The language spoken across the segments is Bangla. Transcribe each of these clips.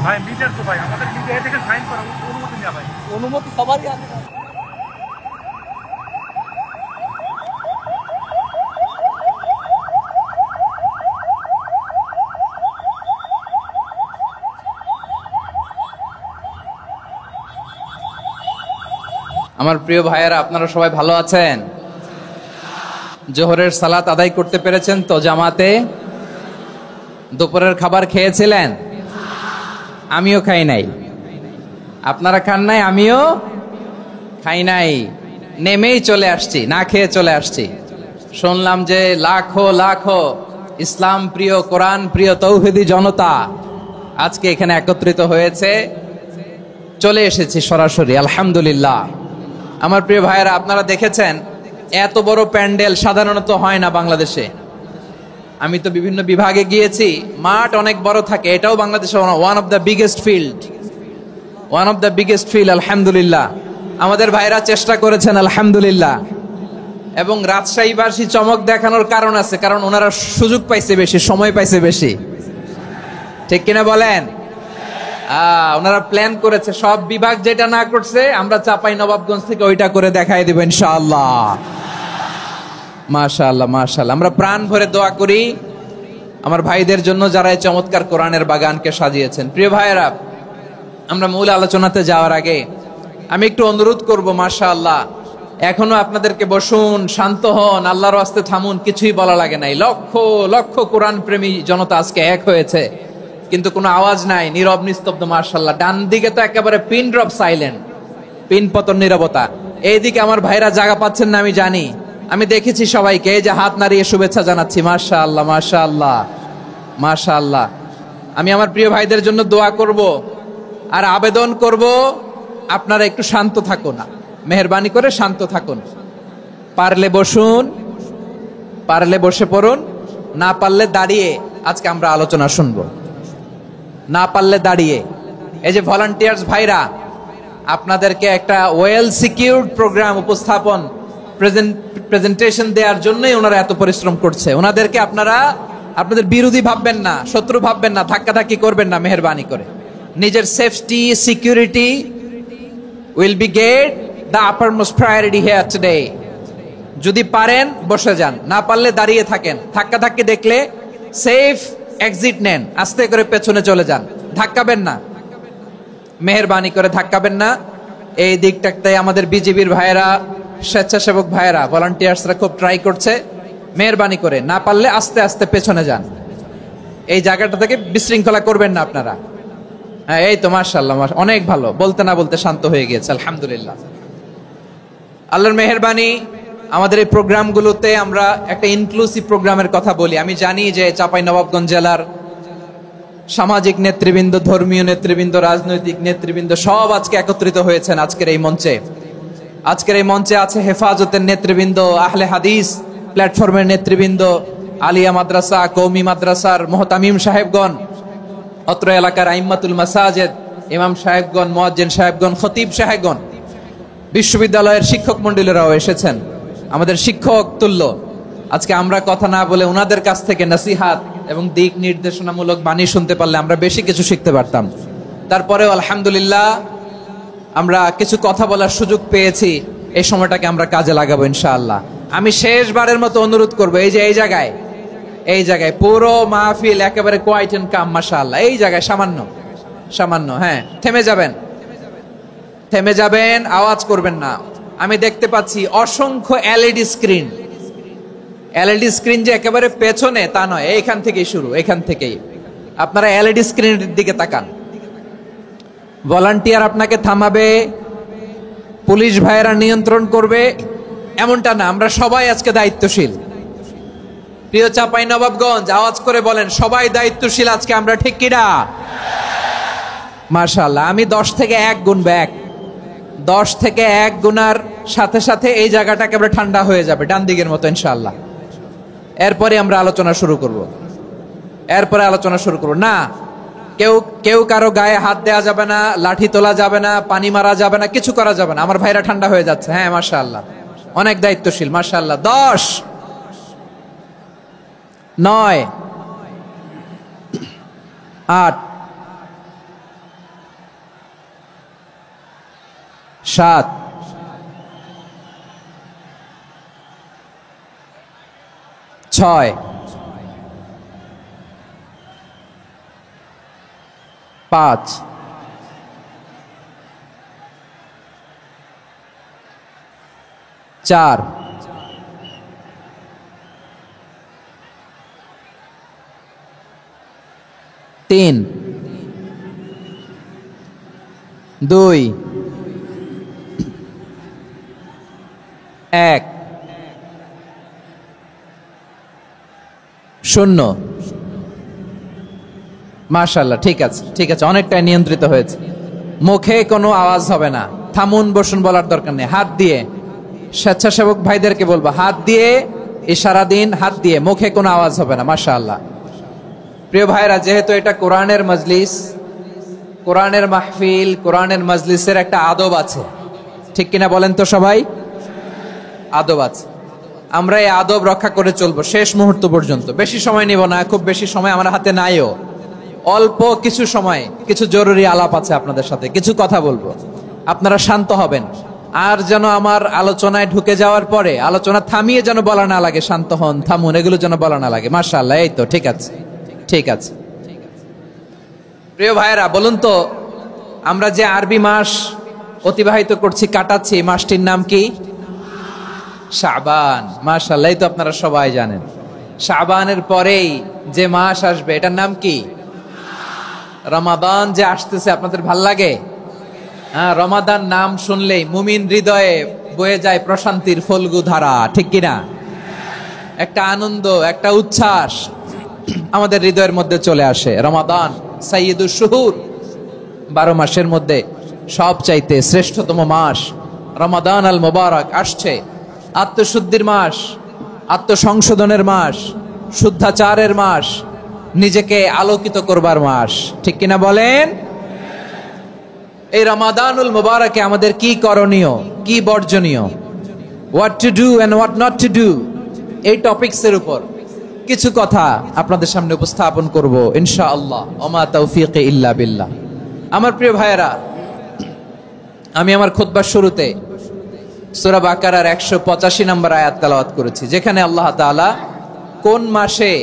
ভাই মিটার তো ভাই আমাদের মিটার থেকে সাইন করা অনুমতি নেওয়া ভাই অনুমতি সবারই আছে। আমার প্রিয় ভাইয়েরা, আপনারা সবাই ভালো আছেন? জোহরের সালাত আদায় করতে পেরেছেন তো জামাতে? দুপুরের খাবার খেয়েছিলেন? আমিও খাই নাই। আপনারা খান নাই, আমিও খাই নাই। নেমেই চলে আসছি, না খেয়ে চলে আসছি। শুনলাম যে লাখো লাখো ইসলাম প্রিয়, কোরআন প্রিয় তৌহিদি জনতা আজকে এখানে একত্রিত হয়েছে। চলে এসেছি সরাসরি, আলহামদুলিল্লাহ। আমার প্রিয় ভাইয়েরা, আপনারা দেখেছেন এত বড় প্যান্ডেল সাধারণত হয় না বাংলাদেশে। আমি তো বিভিন্ন বিভাগে গিয়েছি, মাঠ অনেক বড় থাকে। এটাও বাংলাদেশে one of the biggest field, আলহামদুলিল্লাহ। আমাদের ভাইরা চেষ্টা করেছেন, আলহামদুলিল্লাহ। এবং রাজশাহীবাসী চমক দেখানোর কারণ আছে, কারণ ওনারা সুযোগ পাইছে বেশি, সময় পাইছে বেশি, ঠিক কিনা বলেন? ওনারা প্ল্যান করেছে, সব বিভাগ যেটা না করছে আমরা চাপাই নবাবগঞ্জ থেকে ওইটা করে দেখাই দিব ইনশাআল্লাহ। মাশাআল্লাহ মাশাআল্লাহ। আমরা প্রাণ ভরে দোয়া করি আমার ভাইদের জন্য যারা এই চমৎকার কোরআনের বাগানকে সাজিয়েছেন। প্রিয় ভাইয়েরা, আমরা মূল আলোচনাতে যাওয়ার আগে আমি একটু অনুরোধ করব, মাশাআল্লাহ, এখনো আপনাদেরকে বসুন, শান্ত হন, আল্লাহর ওয়াস্তে থামুন, কিছুই বলা লাগে নাই। লক্ষ লক্ষ কোরআন প্রেমী জনতা আজকে এক হয়েছে, কিন্তু কোনো আওয়াজ নাই, নীরব নিস্তব্ধ। মাশাআল্লাহ। ডান দিকে তো একেবারে পিন ড্রপ সাইলেন্ট, পিন পতন নীরবতা। এইদিকে আমার ভাইরা জায়গা পাচ্ছেন না আমি জানি, আমি দেখেছি সবাইকে, এই যে হাত নাড়িয়ে শুভেচ্ছা জানাচ্ছি। মাশাআল্লাহ মাশাআল্লাহ মাশাআল্লাহ। আমি আমার প্রিয় ভাইদের জন্য দোয়া করব আর আবেদন করব, আপনারা একটু শান্ত থাকুন, মেহেরবানি করে শান্ত থাকুন। পারলে বসুন, পারলে বসে পড়ুন, না পারলে দাঁড়িয়ে আজকে আমরা আলোচনা শুনবো। না পারলে দাঁড়িয়ে। এই যে ভলান্টিয়ার্স ভাইরা, আপনাদেরকে একটা ওয়েল সিকিউরড প্রোগ্রাম উপস্থাপন প্রেজেন্টেশন দেওয়ার জন্যই ওনারা এত পরিশ্রম করছে। ওনাদেরকে আপনারা আপনাদের বিরোধী ভাববেন না, শত্রু ভাববেন না, ধাক্কাধাক্কি করবেন না, মেহেরবানি করে। নিজের safety security will be get the uppermost priority here today. যদি পারেন বসে যান, না পারলে দাঁড়িয়ে থাকেন। ধাক্কাধাক্কি দেখলে সেফ এক্সিট নেন, আস্তে করে পেছনে চলে যান, ধাক্কাবেন না, মেহেরবানি করে ধাক্কাবেন না। এই দিকটাতে আমাদের বিজিবির ভাইয়েরা, স্বেচ্ছাসেবক ভাইয়েরা, ভলান্টিয়ার্সরা খুব ট্রাই করছে। মেহেরবানি করে না পারলে আস্তে আস্তে পেছনে যান, এই জায়গাটা থেকে বিশৃঙ্খলা করবেন না আপনারা। হ্যাঁ, এই তো মাশাআল্লাহ, অনেক ভালো। বলতে না বলতে শান্ত হয়ে গিয়েছে, আলহামদুলিল্লাহ। আল্লাহর মেহেরবানি। আমাদের এই প্রোগ্রামগুলোতে আমরা একটা ইনক্লুসিভ প্রোগ্রামের কথা বলি। আমি জানি যে চাঁপাইনবাবগঞ্জ জেলার সামাজিক নেতৃবৃন্দ, ধর্মীয় নেতৃবৃন্দ, রাজনৈতিক নেতৃবৃন্দ সব আজকে একত্রিত হয়েছেন আজকের এই মঞ্চে। আজকের এই মঞ্চে আছে হেফাজতের নেতৃবৃন্দ, আহলে হাদিস প্ল্যাটফর্মের নেতৃবৃন্দ, আলিয়া মাদ্রাসা, কওমি মাদ্রাসার মুহতামিম সাহেবগণ, অত্র এলাকার আইম্মাতুল মাসাজিদ, ইমাম সাহেবগণ, মুয়াজ্জিন সাহেবগণ, খতিব সাহেবগণ, বিশ্ববিদ্যালয়ের শিক্ষক মণ্ডলীরাও এসেছেন, আমাদের শিক্ষক তুল্য। আজকে আমরা কথা না বলে ওনাদের কাছ থেকে নসিহাত এবং দিক নির্দেশনামূলক বাণী শুনতে পারলে আমরা বেশি কিছু শিখতে পারতাম। তারপরেও আলহামদুলিল্লাহ আমরা কিছু কথা বলার সুযোগ পেয়েছি। এই সময়টাকে আমরা কাজে লাগাবো ইনশাআল্লাহ। আমি শেষবারের মতো অনুরোধ করবো, এই যে এই জায়গায় পুরো মাহফিল একেবারে কোয়াইট এন্ড কাম, মাশাআল্লাহ। এই জায়গায় সামান্য, হ্যাঁ, থেমে যাবেন। থেমে যাবেন, আওয়াজ করবেন না। আমি দেখতে পাচ্ছি অসংখ্য এলইডি স্ক্রিন। এলইডি স্ক্রিন যে একেবারে পেছনে তা নয়, এইখান থেকেই শুরু, এখান থেকেই। আপনারা এলইডি স্ক্রিনের দিকে তাকান। ভলান্টিয়ার আপনাকে থামাবে, পুলিশ ভাইয়েরা নিয়ন্ত্রণ করবে এমনটা না। আমরা সবাই আজকে দায়িত্বশীল। প্রিয় চাঁপাইনবাবগঞ্জ, আওয়াজ করে বলেন সবাই দায়িত্বশীল আজকে আমরা, ঠিক কিনা? মাশাআল্লাহ। আমি 10 থেকে 1 গুনবো। 10 থেকে 1 গুনার সাথে সাথে এই জায়গাটা একেবারে ঠান্ডা হয়ে যাবে, ডান দিকের মতো ইনশাআল্লাহ। এরপরে আমরা আলোচনা শুরু করব। না, কেউ কারো গায়ে হাত দেওয়া যাবে না, লাঠি তোলা যাবে না, পানি মারা যাবে না, কিছু করা যাবে না। আমার ভাইরা ঠান্ডা হয়ে যাচ্ছে। হ্যাঁ মাশাআল্লাহ, অনেক দায়িত্বশীল মাশাআল্লাহ। 10, 9, 8, 7, 6, 5, 4, 3, 2, 1, 0। মাশাআল্লাহ, ঠিক আছে, অনেকটাই নিয়ন্ত্রিত হয়েছে। মুখে কোনো আওয়াজ হবে না। থামুন, বসুন বলার দরকার নেই। হাত দিয়ে, স্বেচ্ছাসেবক ভাইদেরকে বলবো, হাত দিয়ে ইশারা দিন, হাত দিয়ে, মুখে কোনো আওয়াজ হবে না। মাশাআল্লাহ। প্রিয় ভাইরা, যেহেতু এটা কোরআনের মজলিস, কোরআনের মাহফিল, কোরআনের মজলিসের একটা আদব আছে, ঠিক কিনা বলেন তো সবাই? আদব আছে। আমরা এই আদব রক্ষা করে চলবো শেষ মুহূর্ত পর্যন্ত। বেশি সময় নিব না, খুব বেশি সময় আমার হাতে নাইও। অল্প কিছু সময় কিছু জরুরি আলাপ আছে আপনাদের সাথে, কিছু কথা বলবো। আপনারা শান্ত হবেন। আর যেন আমার আলোচনায় ঢুকে যাওয়ার পরে আলোচনা থামিয়ে যেন বলা না লাগে শান্ত হন, থামুন, এগুলো যেন বলা না লাগে। মাশাআল্লাহ, এই তো ঠিক আছে। প্রিয় ভাইয়েরা, বলুন তো, আমরা যে আরবি মাস অতিবাহিত করছি, কাটাচ্ছি, মাসটির নাম কি? শাবান। মাশাআল্লাহ, এই তো আপনারা সবাই জানেন। শাবানের পরেই যে মাস আসবে এটার নাম কি? রমাদান। যে আসতেছে, আপনাদের ভাল লাগে? হ্যাঁ, রমাদান নাম শুনলেই মুমিন হৃদয়ে বয়ে যায় প্রশান্তির ফল্গু ধারা, ঠিক কিনা? একটা আনন্দ, একটা উচ্ছ্বাস আমাদের হৃদয়ের মধ্যে চলে আসে। রমাদান সাইয়্যিদুশ শুহুর, 12 মাসের মধ্যে সবচাইতে শ্রেষ্ঠতম মাস রমাদান আল মুবারক আসছে। আত্মশুদ্ধির মাস, আত্মসংশোধনের মাস, শুদ্ধাচারের মাস, নিজেকে আলোকিত করবার মাস, ঠিক কিনা বলেন? এই রমাদানুল মুবারকে আমাদের কি করণীয়, কি বর্জনীয়, what to do and what not to do, এই টপিকসের উপর কিছু কথা আপনাদের সামনে উপস্থাপন করব ইনশাআল্লাহ। ওমা তাওফীকি ইল্লা বিল্লাহ। আমার প্রিয় ভাইয়েরা, আমি আমার খুতবার শুরুতে সূরা বাকারার 185 নম্বর আয়াত তেলাওয়াত করেছি, যেখানে আল্লাহ তাআলা কোন মাসে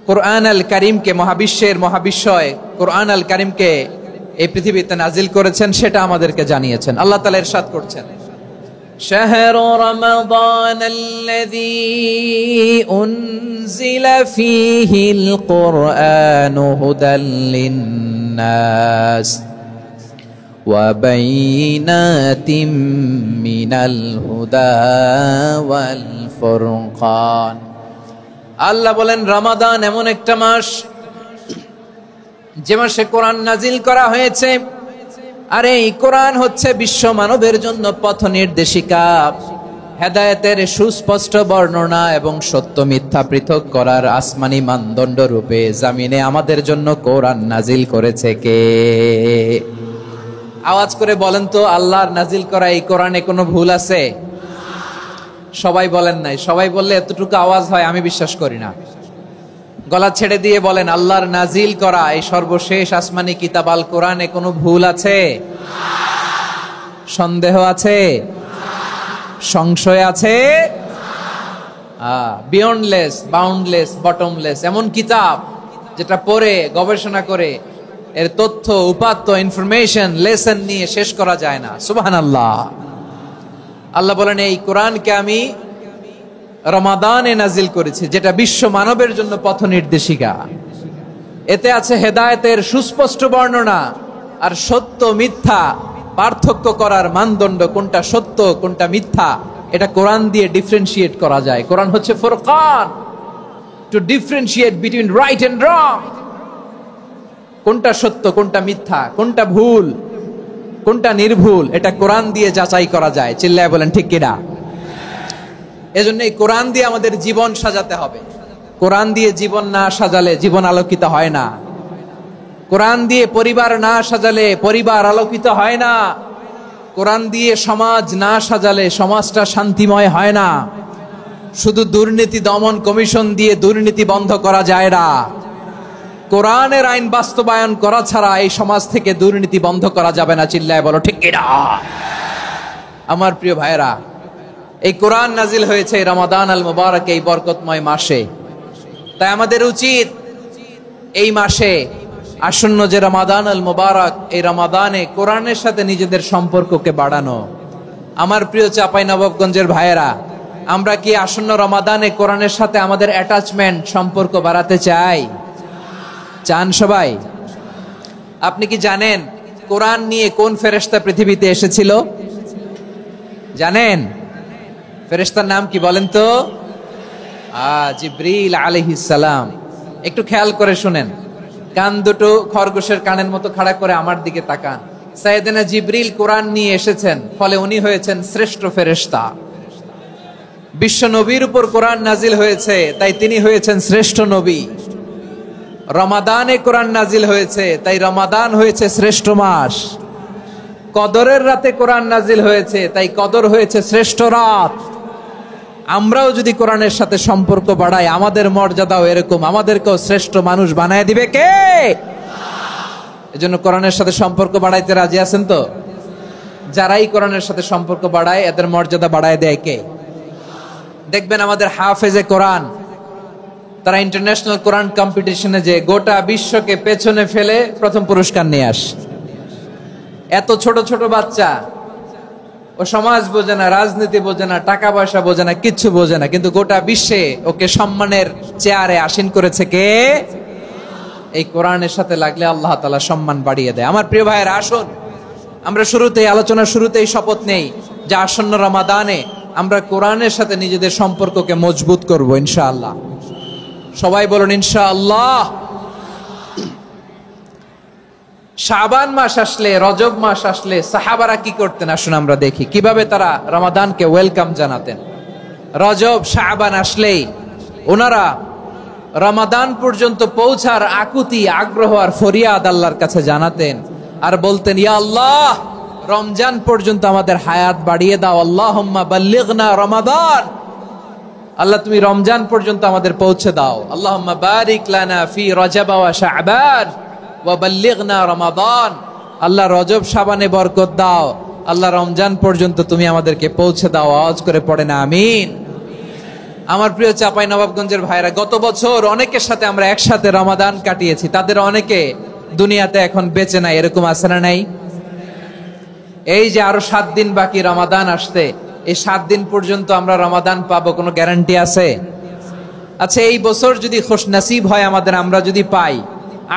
কোরআন আল কারীমকে, মহাবিশ্বের মহাবিশ্বয় কোরআন আল কারীমকে এই পৃথিবীতে নাজিল করেছেন সেটা আমাদেরকে জানিয়েছেন। আল্লাহ তাআলা ইরশাদ করছেন, শাহরু রমাদান আল্লাযী উনজিলা ফীহিল কুরআনু হুদাল লিন-নাস ওয়া বাইনাতিম মিনাল হুদা ওয়াল ফুরকান। আল্লাহ বলেন, রমাদান এমন একটা মাস যে মাসে কোরআন নাজিল করা হয়েছে। আর এই কোরআন হচ্ছে বিশ্ব মানবের জন্য পথ নির্দেশিকা, হেদায়েতের সুস্পষ্ট বর্ণনা এবং সত্য মিথ্যা পৃথক করার আসমানি মানদণ্ড রূপে জামিনে আমাদের জন্য কোরআন নাজিল করেছে কে? আওয়াজ করে বলেন তো, আল্লাহর নাজিল করা এই কোরআনে কোনো ভুল আছে? সবাই বলেন নাই। সবাই বললে এতটুকু আওয়াজ হয় আমি বিশ্বাস করি না। গলা ছেড়ে দিয়ে বলেন, আল্লাহর নাজিল করা এই সর্বশেষ আসমানি কিতাব আল কোরআনে কোনো ভুল আছে? সন্দেহ আছে? সংশয় আছে? বিয়ন্ডলেস, বাউন্ডলেস, বটমলেস, এমন কিতাব যেটা পড়ে গবেষণা করে এর তথ্য উপাত্ত ইনফরমেশন লেসন নিয়ে শেষ করা যায় না। সুবহানাল্লাহ। আল্লাহ বলেন এই কোরআনকে আমি রমাদানে নাজিল করেছি, যেটা বিশ্ব মানবের জন্য পথ নির্দেশিকা। এতে আছে হেদায়েতের সুস্পষ্ট বর্ণনা আর সত্য মিথ্যা পার্থক্য করার মানদণ্ড, কোনটা সত্য কোনটা মিথ্যা এটা কোরআন দিয়ে ডিফারেন্সিয়েট করা যায়। কোরআন হচ্ছে ফুরকান, to differentiate between right and wrong. কোনটা সত্য কোনটা মিথ্যা, কোনটা ভুল কোনটা নির্ভুল, এটা কোরআন দিয়ে যাচাই করা যায়। চিল্লায় বলেন ঠিক কিনা? এজন্য এই কোরআন দিয়ে আমাদের জীবন সাজাতে হবে। কোরআন দিয়ে জীবন না সাজালে জীবন আলোকিত হয় না। কোরআন দিয়ে পরিবার না সাজালে পরিবার আলোকিত হয় না। কোরআন দিয়ে সমাজ না সাজালে সমাজটা শান্তিময় হয় না। শুধু দুর্নীতি দমন কমিশন দিয়ে দুর্নীতি বন্ধ করা যায় না। কোরআনের আইন বাস্তবায়ন করা ছাড়া এই সমাজ থেকে দুর্নীতি বন্ধ করা যাবে না। চিল্লায় বলো ঠিক কিনা? আমার প্রিয় ভাইরা, এই কোরআন নাজিল হয়েছে রমাদান আল মুবারক, এই বরকতময় মাসে। তাই আমাদের উচিত এই মাসে আসন্ন যে রমাদান আল মুবারক, এই রমাদানে কোরআনের সাথে নিজেদের সম্পর্ককে বাড়ানো। আমার প্রিয় চাঁপাইনবাবগঞ্জের ভাইয়েরা, আমরা কি আসন্ন রমাদানে কোরআনের সাথে আমাদের অ্যাটাচমেন্ট সম্পর্ক বাড়াতে চাই? চান সবাই? আপনি কি জানেন কোরআন নিয়ে কোন ফেরেশতা পৃথিবীতে এসেছিল? জানেন ফেরেশতার নাম কি বলেন তো? জিবরিল আলাইহিস সালাম। একটু খেয়াল করে শুনেন, কান দুটো খরগোশের কানের মতো খাড়া করে আমার দিকে তাকান। সাইয়েদনা জিবরিল কোরআন নিয়ে এসেছেন, ফলে উনি হয়েছেন শ্রেষ্ঠ ফেরেশতা। বিশ্ব নবীর উপর কোরআন নাজিল হয়েছে, তাই তিনি হয়েছেন শ্রেষ্ঠ নবী। রমাদানে কোরআন নাজিল হয়েছে, তাই রমাদান হয়েছে শ্রেষ্ঠ মাস। কদরের রাতে কোরআন নাজিল হয়েছে, তাই কদর হয়েছে শ্রেষ্ঠ রাত। আমরাও যদি কোরআনের সাথে সম্পর্ক বাড়াই, আমাদের মর্যাদাও এরকম, আমাদেরকেও শ্রেষ্ঠ মানুষ বানায় দিবে কে? এজন্য কোরআনের সাথে সম্পর্ক বাড়াইতে রাজি আছেন তো? যারাই কোরআনের সাথে সম্পর্ক বাড়ায় এদের মর্যাদা বাড়ায় দেয় কে? দেখবেন আমাদের হাফেজে কোরআন, তারা ইন্টারন্যাশনাল কোরআন কম্পিটিশনে যে গোটা বিশ্বকে পেছনে ফেলে প্রথম পুরস্কার নিয়ে আসে। এত ছোট ছোট বাচ্চা, ও সমাজ বোঝে না, রাজনীতি বোঝে না, টাকা পয়সা বোঝে না, কিচ্ছু বোঝে না, কিন্তু গোটা বিশ্বে ওকে সম্মানের চেয়ারে আসীন করেছে কে? এই কোরআনের সাথে লাগলে আল্লাহ তাআলা সম্মান বাড়িয়ে দেয়। আমার প্রিয় ভাইয়েরা, আসুন আমরা আলোচনার শুরুতেই শপথ নেই যে আসন্ন রমাদানে আমরা কোরআনের সাথে নিজেদের সম্পর্ককে মজবুত করব ইনশাআল্লাহ। সবাই বলুন ইনশাআল্লাহ। শাবান মাস আসলে, রজব মাস আসলে সাহাবারা কি করতেন? আসুন আমরা দেখি কিভাবে তারা রমাদানকে ওয়েলকাম জানাতেন। রজব শাবান আসলেই ওনারা রমাদান পর্যন্ত পৌঁছার আকুতি, আগ্রহ আর ফরিয়াদ আল্লাহর কাছে জানাতেন আর বলতেন, ইয়া আল্লাহ, রমজান পর্যন্ত আমাদের হায়াত বাড়িয়ে দাও। আল্লাহুম্মা বাল্লিগনা রমাদান, আল্লাহ তুমি রমজান পর্যন্ত আমাদের পৌঁছে দাও। আল্লাহুম্মা বারিক লানা ফি রজব ওয়া শাবান ওয়া বাল্লিগনা রমাদান, আল্লাহ রজব শাবানে বরকত দাও, আল্লাহ রমজান পর্যন্ত তুমি আমাদেরকে পৌঁছে দাও। আওয়াজ করে পড়েন আমিন। আমার প্রিয় চাঁপাইনবাবগঞ্জের ভাইরা, গত বছর অনেকের সাথে আমরা একসাথে রমাদান কাটিয়েছি, তাদের অনেকে দুনিয়াতে এখন বেঁচে নাই, এরকম আছে না নাই? এই যে আরো 7 দিন বাকি রমাদান আসতে, এই 7 দিন পর্যন্ত আমরা রমাদান পাবো, কোনো গ্যারান্টি আছে? আচ্ছা, এই বছর যদি খুশনসিব হয় আমাদের, আমরা যদি পাই,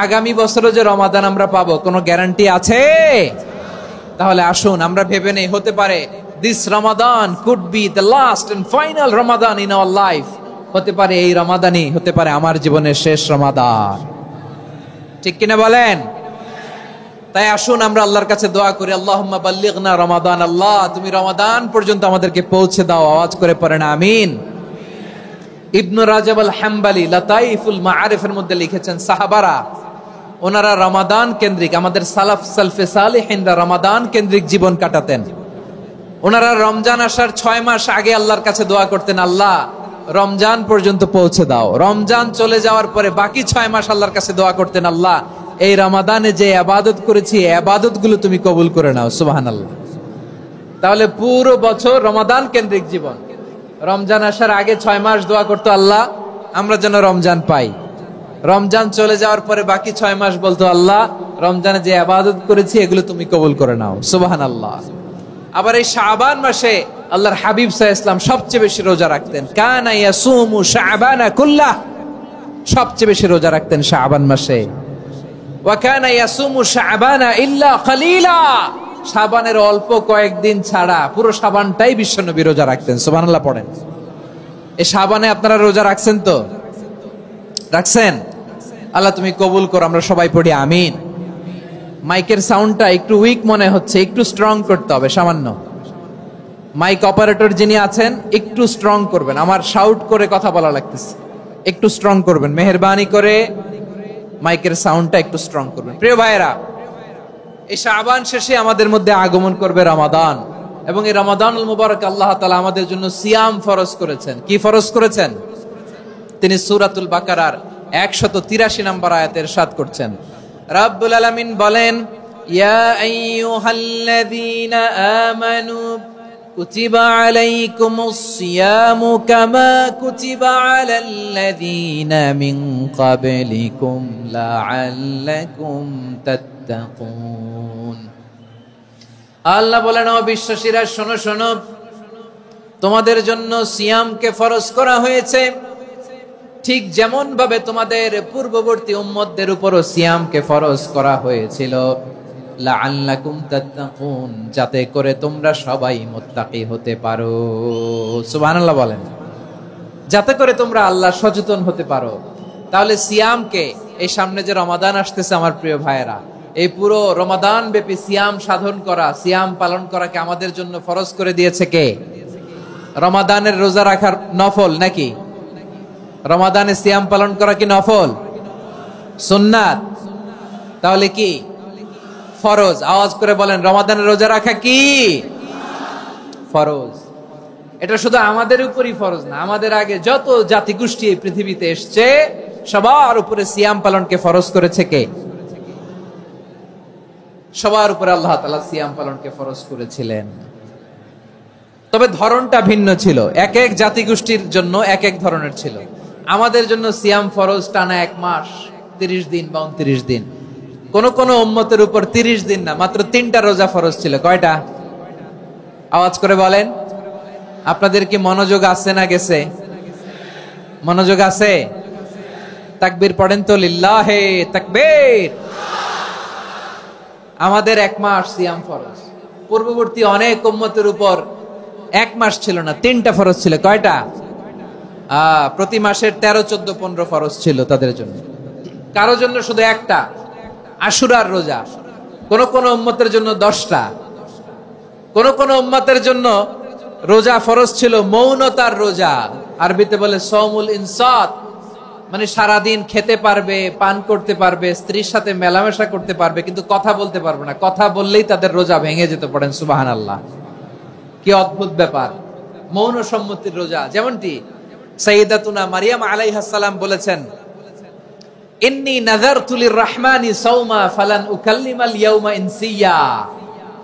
আগামী বছরও যে রমাদান আমরা পাবো, কোনো গ্যারান্টি আছে? তাহলে আসুন আমরা ভেবে নেই, হতে পারে this Ramadan could be the last and final Ramadan in our life. হতে পারে এই রমাদানই হতে পারে আমার জীবনের শেষ রমাদান। ঠিক কিনা বলেন? তাই আসুন আমরা আল্লাহর কাছে দোয়া করি, আল্লাহুম্মা বাল্লিগনা রমাদান, আল্লাহ তুমি রমাদান পর্যন্ত আমাদেরকে পৌঁছে দাও। আওয়াজ করে পড়েন আমিন। ইবনু রাজব আল হাম্বলি লাতাইফুল মাআরিফের মধ্যে লিখেছেন, সাহাবারা ওনারা রমাদান কেন্দ্রিক, আমাদের সালাফ সালফে সালেহিনরা রমাদান কেন্দ্রিক জীবন কাটাতেন। ওনারা রমজান আসার 6 মাস আগে আল্লাহর কাছে দোয়া করতেন, আল্লাহ রমজান পর্যন্ত পৌঁছে দাও। রমজান চলে যাওয়ার পরে বাকি 6 মাস আল্লাহর কাছে দোয়া করতেন, আল্লাহ এই রমাদানে যে ইবাদত করেছি, ইবাদত গুলো তুমি কবুল করে নাও। সুবহানাল্লাহ। তাহলে পুরো বছর রমাদান কেন্দ্রিক জীবন। রমজান আসার আগে 6 মাস দোয়া করতো, আল্লাহ আমরা যেন রমজান পাই। রমজান চলে যাওয়ার পরে বাকি 6 মাস বলতো, আল্লাহ রমজানে যে ইবাদত করেছি এগুলো তুমি কবুল করে নাও, সুবহানাল্লাহ। আবার এই শাবান মাসে আল্লাহর হাবিব সাল্লাল্লাহু আলাইহি ওয়াসাল্লাম সবচেয়ে বেশি রোজা রাখতেন। কানা ইয়াসুমু শাবানা কুল্লাহ, সবচেয়ে বেশি রোজা রাখতেন শাবান মাসে। ওয়া কানা ইয়াসুমু শাবানা ইল্লা কালিলা, শাবানের অল্প কয়েকদিন ছাড়া পুরো শাবানটাই বিশ্বনবী রোজা রাখতেন, সুবহানাল্লাহ পড়েন। এই শাবানে আপনারা রোজা রাখছেন তো? রাখছেন? আল্লাহ তুমি কবুল করো, আমরা সবাই পড়ি আমিন। মাইকের সাউন্ডটা একটু উইক মনে হচ্ছে, একটু স্ট্রং করতে হবে সামান্য। মাইক অপারেটর যিনি আছেন একটু স্ট্রং করবেন, আমার শাউট করে কথা বলা লাগতেছে, একটু স্ট্রং করবেন মেহেরবানি করে, মাইকের সাউন্ডটা একটু স্ট্রং করবেন। প্রিয় ভাইয়েরা, এই শাবান শেষে আমাদের মধ্যে আগমন করবে রমাদান, এবং এই রমাদানুল মুবারক আল্লাহ তাআলা আমাদের জন্য সিয়াম ফরজ করেছেন। কি ফরজ করেছেন? তিনি সূরাতুল বাকারার 183 নম্বর আয়াতে ইরশাদ করছেন, রাব্বুল আলামিন বলেন, ইয়া আইয়ুহাল্লাযীনা আমানু কুতিবা আলাইকুমুস সিয়ামু কামা কুতিবা আলাল্লাযীনা মিন ক্বাবলিকুম লাআল্লাকুম তাত্তাকুন। আল্লাহ বলেন, ও বিশ্বাসীরা শোনো শোনো, তোমাদের জন্য সিয়ামকে ফরজ করা হয়েছে, ঠিক যেমন ভাবে তোমাদের পূর্ববর্তী উম্মতদের উপরও সিয়ামকে ফরজ করা হয়েছিল, লাআল্লাকুম তাত্তাকুন, যাতে করে তোমরা সবাই মুত্তাকি হতে পারো। সুবহানাল্লাহ বলেন, যাতে করে তোমরা আল্লাহ সচেতন হতে পারো। তাহলে সিয়ামকে, এই সামনে যে রমাদান আসতেছে আমার প্রিয় ভাইয়েরা, এই পুরো রমাদান ব্যাপী সিয়াম সাধন করা, সিয়াম পালন করাকে আমাদের জন্য ফরজ করে দিয়েছে কে? রমাদানের রোজা রাখার নফল নাকি? রমাদানে সিয়াম পালন করা কি নফল? সুন্নাত? তাহলে কি ফরজ? আওয়াজ করে বলেন, রমাদানের রোজা রাখা কি ফরজ? এটা শুধু আমাদের উপরই ফরজ না, আমাদের আগে যত জাতিগোষ্ঠী এই পৃথিবীতে এসছে সবার উপরে সিয়াম পালনকে ফরজ করেছে কে? সবার উপরে আল্লাহ তাআলা সিয়াম পালনকে ফরজ করেছিলেন। তবে ধরনটা ভিন্ন ছিল, এক এক জাতিগোষ্ঠীর জন্য এক এক ধরনের ছিল। আমাদের জন্য সিয়াম ফরজ টানা 1 মাস 30 দিন বা 29 দিন। কোন কোন উম্মতের উপর 30 দিন না, মাত্র 3টা রোজা ফরজ ছিল। কয়টা? আওয়াজ করে বলেন। আপনাদের কি মনোযোগ আছে না গেছে? মনোযোগ আছে? তাকবীর পড়েন তো, লিল্লাহে তাকবীর। আমাদের 1 মাস সিয়াম ফরজ, পূর্ববর্তী অনেক উম্মতের উপর 1 মাস ছিল না, 3টা ফরজ ছিল। কয়টা? প্রতি মাসের 13, 14, 15 ফরজ ছিল তাদের জন্য। কারো জন্য শুধু একটা, আশুরার রোজা। কোন কোন উম্মতের জন্য 10টা। কোন কোন উম্মতের জন্য রোজা ফরজ ছিল মৌনতার রোজা, আরবিতে বলে সওমুল ইনসাত, মানে সারাদিন খেতে পারবে, পান করতে পারবে, স্ত্রীর সাথে মেলামেশা করতে পারবে, কিন্তু কথা বলতে পারবে না। কথা বললেই তাদের রোজা ভেঙে যেতে। পড়েন সুবহানাল্লাহ। কি অদ্ভুত ব্যাপার, মৌন সম্মতির রোজা। যেমনটি সাইয়্যিদাতুনা মারিয়াম আলাইহাস সালাম বলেছেন, ইন্নী নাযারতু লির-রাহমানি সাওমা ফালান উকাল্লিমাল ইয়াওমা ইনসিয়া।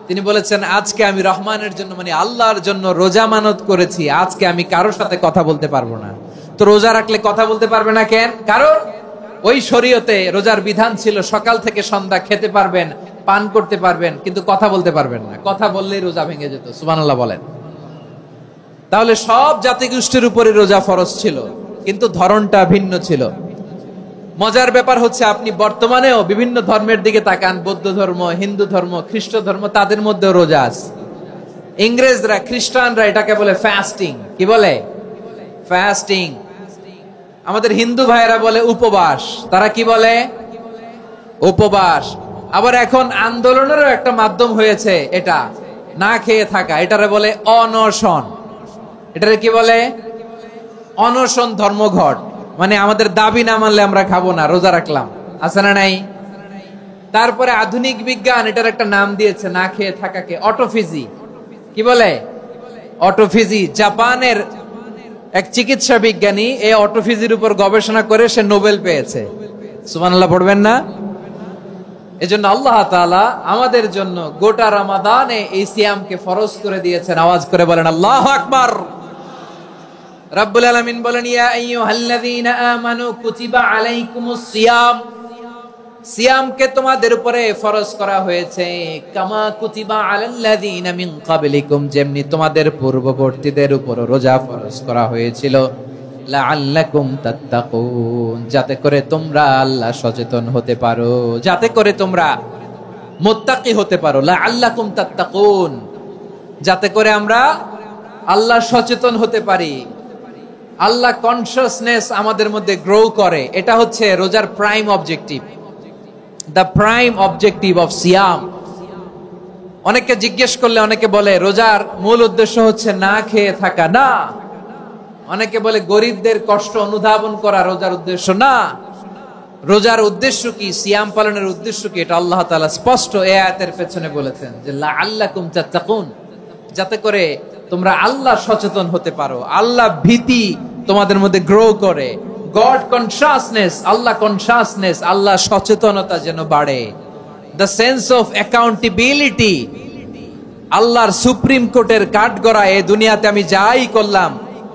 তিনি বলেছেন, আজকে আমি রহমানের জন্য, মানে আল্লাহর জন্য রোজা মানত করেছি, আজকে আমি কারোর সাথে কথা বলতে পারবো না। তো রোজা রাখলে কথা বলতে পারবে না কেন? কারণ ওই শরীয়তে রোজার বিধান ছিল সকাল থেকে সন্ধ্যা খেতে পারবেন, পান করতে পারবেন, কিন্তু কথা বলতে পারবেন না। কথা বললেই রোজা ভেঙে যেত। সুবহানাল্লাহ বলেন। তাহলে সব জাতিগোষ্ঠীর উপরে রোজা ফরজ ছিল, কিন্তু ধরনটা ভিন্ন ছিল। মজার ব্যাপার হচ্ছে, আপনি বর্তমানেও বিভিন্ন ধর্মের দিকে তাকান, বৌদ্ধ ধর্ম, হিন্দু ধর্ম, খ্রিস্ট ধর্ম, তাদের মধ্যেও রোজা আছে। ইংরেজরা, খ্রিস্টানরা এটাকে বলে ফাস্টিং। কি বলে? ফাস্টিং। আমাদের হিন্দু ভাইয়েরা বলে উপবাস। তারা কি বলে? উপবাস। আবার এখন আন্দোলনেরও একটা মাধ্যম হয়েছে এটা, না খেয়ে থাকা। এটারে বলে অনশন। এটারে কি বলে? অনশন ধর্মঘট। মানে আমাদের দাবি না মানলে আমরা খাবো না, রোজা রাখলাম। আছে না নাই? তারপরে আধুনিক বিজ্ঞান এটার একটা নাম দিয়েছে না খেয়ে থাকাকে, অটোফিজি। কি বলে? অটোফিজি। জাপানের এক চিকিৎসা বিজ্ঞানী এই অটোফিজির উপর গবেষণা করে সে নোবেল পেয়েছে। সুবহানাল্লাহ পড়বেন না? এজন্য আল্লাহ তাআলা আমাদের জন্য গোটা রমাদানে এই সিয়ামকে ফরজ করে দিয়েছেন। আওয়াজ করে বলেন আল্লাহু আকবার। রাব্বুল আলামিন বলেন, ইয়া আইয়ুহাল্লাযীনা আমানু কুতিবা আলাইকুমুস সিয়াম, সিয়ামকে তোমাদের উপরে ফরজ করা হয়েছে, কামা কুতিবা আলাল্লাযীনা মিন ক্বাবলিকুম, যেমনি তোমাদের পূর্ববর্তীদের উপর রোজা ফরজ করা হয়েছিল, লাআল্লাকুম তাত্তাকুন, যাতে করে তোমরা আল্লাহ সচেতন হতে পারো, যাতে করে তোমরা মুত্তাকি হতে পারো। লাআল্লাকুম তাত্তাকুন, যাতে করে আমরা আল্লাহ সচেতন হতে পারি, আল্লাহ কনসিয়াসনেস আমাদের মধ্যে গ্রো করে। এটা হচ্ছে রোজার prime objective, the prime objective of siyam. অনেকে জিজ্ঞেস করলে অনেকে বলে রোজার মূল উদ্দেশ্য হচ্ছে না খেয়ে থাকা। না। অনেকে বলে গরিবদের কষ্ট অনুধাবন করা রোজার উদ্দেশ্য। না। রোজার উদ্দেশ্য কি, সিয়াম পালনের উদ্দেশ্য কি, এটা আল্লাহ তাআলা স্পষ্ট এই আয়াতের পেছনে বলেছেন যে লাআল্লাকুম তাত্তাকুন, যাতে করে তোমরা আল্লাহ সচেতন হতে পারো, আল্লাহ ভীতি তোমাদের মধ্যে গ্রো করে, গড কনসিয়াসনেস, আল্লাহ কনসিয়াসনেস, আল্লাহ সচেতনতা যেন বাড়ে, দ্য সেন্স অফ অ্যাকাউন্টেবিলিটি, আল্লাহর সুপ্রিম কোর্টের কাঠগড়া এই দুনিয়াতে আমি যাই করলাম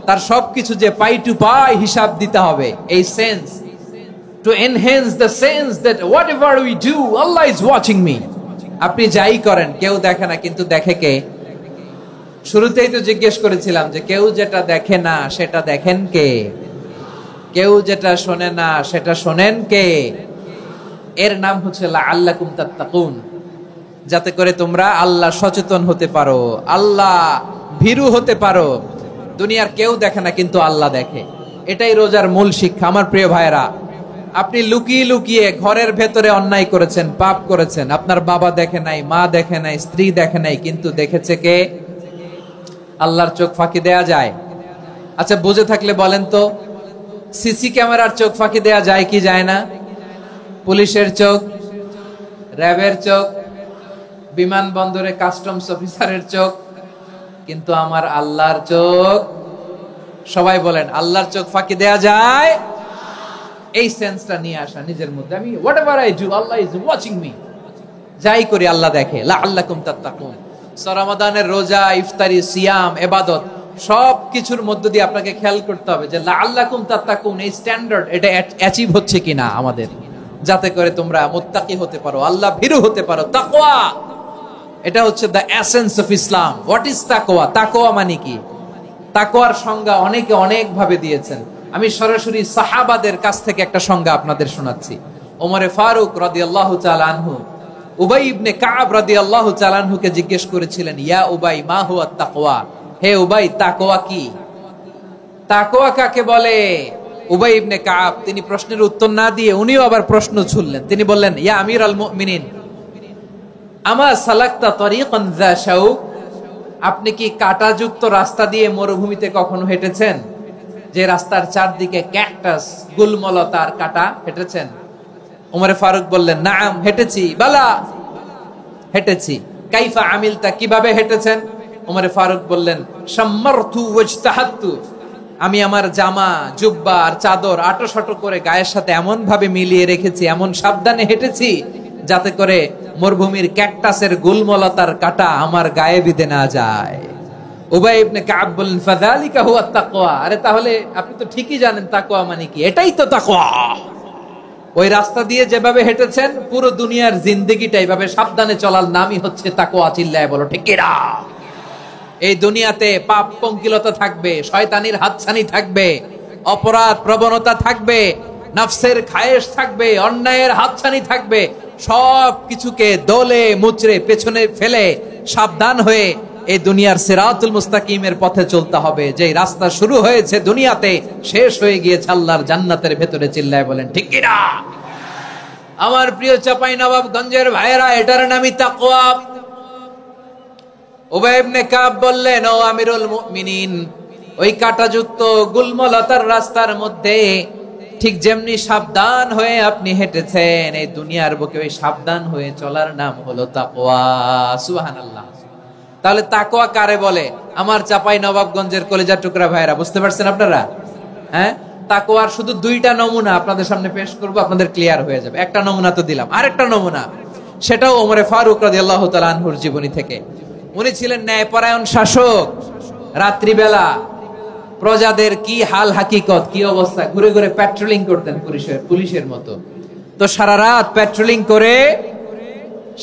তার সবকিছু যে পাই টু পাই হিসাব দিতে হবে, এই sense, to enhance the sense that whatever we do Allah is watching me. আপনি যাই করেন কেউ দেখে না, কিন্তু দেখে কে? শুরুতেই তো জিজ্ঞেস করেছিলাম যে কেউ যেটা দেখে না সেটা দেখেন কে? কেউ যেটা শোনে না সেটা শোনেন কে? এর নাম হচ্ছে লাআল্লাকুম তাত্তাকুন, যাতে করে তোমরা আল্লাহ সচেতন হতে পারো, আল্লাহ ভীরু হতে পারো। দুনিয়ার কেউ দেখে না, কিন্তু আল্লাহ দেখে। এটাই রোজার মূল শিক্ষা। আমার প্রিয় ভাইরা, আপনি লুকিয়ে লুকিয়ে ঘরের ভেতরে অন্যায় করেছেন, পাপ করেছেন, আপনার বাবা দেখে নাই, মা দেখে নাই, স্ত্রী দেখে নাই, কিন্তু দেখেছে কে? আল্লাহর চোখ ফাঁকি দেয়া যায়? আচ্ছা, বুঝে থাকলে বলেন তো, সিসি ক্যামেরার চোখ ফাঁকি দেয়া যায় কি যায় না? পুলিশের চোখ, র্যাবের চোখ, বিমানবন্দরে কাস্টমস অফিসারের চোখ, কিন্তু আমার আল্লাহর চোখ? সবাই বলেন, আল্লাহর চোখ ফাঁকি দেয়া যায়? এই সেন্সটা নিয়ে আসা নিজের মধ্যে, আমি whatever I do Allah is watching me, যাই করি আল্লাহ দেখে। লাআল্লাকুম তাত্তাকুন। রমাদানের রোজা, ইফতারি, সিয়াম, ইবাদত সব কিছুর মধ্য দিয়ে আপনাকে খেয়াল করতে হবে যে লাআল্লাকুম তাত্তাকুন এই স্ট্যান্ডার্ড এটা অ্যাচিভ হচ্ছে কিনা আমাদের, যাতে করে তোমরা মুত্তাকি হতে পারো, আল্লাহ ভীরু হতে পারো। তাকওয়া, এটা হচ্ছে the essence of Islam. What is তাকওয়া? তাকওয়া মানে কি? তাকওয়ার সংজ্ঞা অনেকে অনেক ভাবে দিয়েছেন। আমি সরাসরি সাহাবাদের কাছ থেকে একটা সংজ্ঞা আপনাদের শোনাচ্ছি। ওমরে ফারুক রাদিয়াল্লাহু তাআলা আনহু উবাই ইবনে কাব রাদিয়াল্লাহু তাআলা আনহুকে জিজ্ঞেস করেছিলেন, ইয়া উবাই মা হুয়া তাকওয়া, হে উবাই তাকওয়া কি? তাকওয়া কাকে বলে? উবাই ইবনে কাব তিনি প্রশ্নের উত্তর না দিয়ে উনিও আবার প্রশ্ন ছুড়লেন। তিনি বললেন, ইয়া আমিরাল মুমিনিন আমা সালাকতা তরিকান যা শাউক, আপনি কি কাঁটাযুক্ত রাস্তা দিয়ে মরুভূমিতে কখনো হেঁটেছেন? যে রাস্তার চারদিকে ক্যাকটাস, গুলমলতার কাঁটা, হেঁটেছেন? ওমরে ফারুক বললেন, নাম, হেঁটেছি। বালা, হেঁটেছি। কাইফা আমিলতা, কিভাবে হেঁটেছেন? ওমরে ফারুক বললেন, শাম্মারতু ওয়াজতাহাতু, আমি আমার জামা, জুব্বা আর চাদর আটোসাটো করে গায়ের সাথে এমন ভাবে মিলিয়ে রেখেছি, এমন সাবধানে হেঁটেছি যাতে করে মরুভূমির ক্যাকটাসের গুলমলতার কাঁটা আমার গায়ে বিঁধে না যায়। উবাই ইবনে কাব বললেন, ফাযালিকা হুয়া তাকওয়া, আরে তাহলে আপনি তো ঠিকই জানেন তাকওয়া মানে কি, এটাই তো তাকওয়া। ওই রাস্তা দিয়ে যেভাবে হেঁটেছেন পুরো দুনিয়ার জিন্দেগিটা এইভাবে সাবধানে চলার নামই হচ্ছে তাকওয়া। চিল্লায় বলো ঠিক কিনা? এই দুনিয়াতে পাপ পঙ্কিলতা থাকবে, শয়তানির হাতছানি থাকবে, অপরাধ প্রবণতা থাকবে, নফসের খায়েশ থাকবে, অন্যায়ের হাতছানি থাকবে, সব কিছুকে দলে মুচড়ে পেছনে ফেলে সাবধান হয়ে এই দুনিয়ার সিরাতুল মুস্তাকিমের পথে চলতে হবে। যে রাস্তা শুরু হয়েছে দুনিয়াতে, শেষ হয়ে গিয়েছে আল্লাহর জান্নাতের ভেতরে। চিল্লায় বলেন ঠিক কিনা? আমার প্রিয় চাঁপাইনবাবগঞ্জের ভাইয়েরা, এটার নামই তাকওয়া। উবাই ইবনে কাব বললেন, ও আমিরুল মুমিনিন, ওই কাঁটাযুক্ত গুলমলতার রাস্তার মধ্যে ঠিক যেমনি সাবধান হয়ে আপনি হেঁটেছেন, এই দুনিয়ার বুকে ওই সাবধান হয়ে চলার নাম হলো তাকওয়া। সুবহানাল্লাহ। তাহলে তাকওয়া কারে বলে? আমার চাঁপাইনবাবগঞ্জের কলিজার টুকরা ভাইয়েরা, বুঝতে পারছেন আপনারা? হ্যাঁ, তাকওয়ার শুধু দুইটা নমুনা আপনাদের সামনে পেশ করব, আপনাদের ক্লিয়ার হয়ে যাবে। একটা নমুনা তো দিলাম, আরেকটা নমুনা, সেটাও ওমরে ফারুক রাদিয়াল্লাহু তাআলা আনহুর জীবনী থেকে। উনি ছিলেন ন্যায়পরায়ণ শাসক। রাত্রিবেলা প্রজাদের কি হাল হাকিকত, কি অবস্থা, ঘুরে ঘুরে প্যাট্রোলিং করতেন পুলিশের মতো। তো সারা রাত প্যাট্রোলিং করে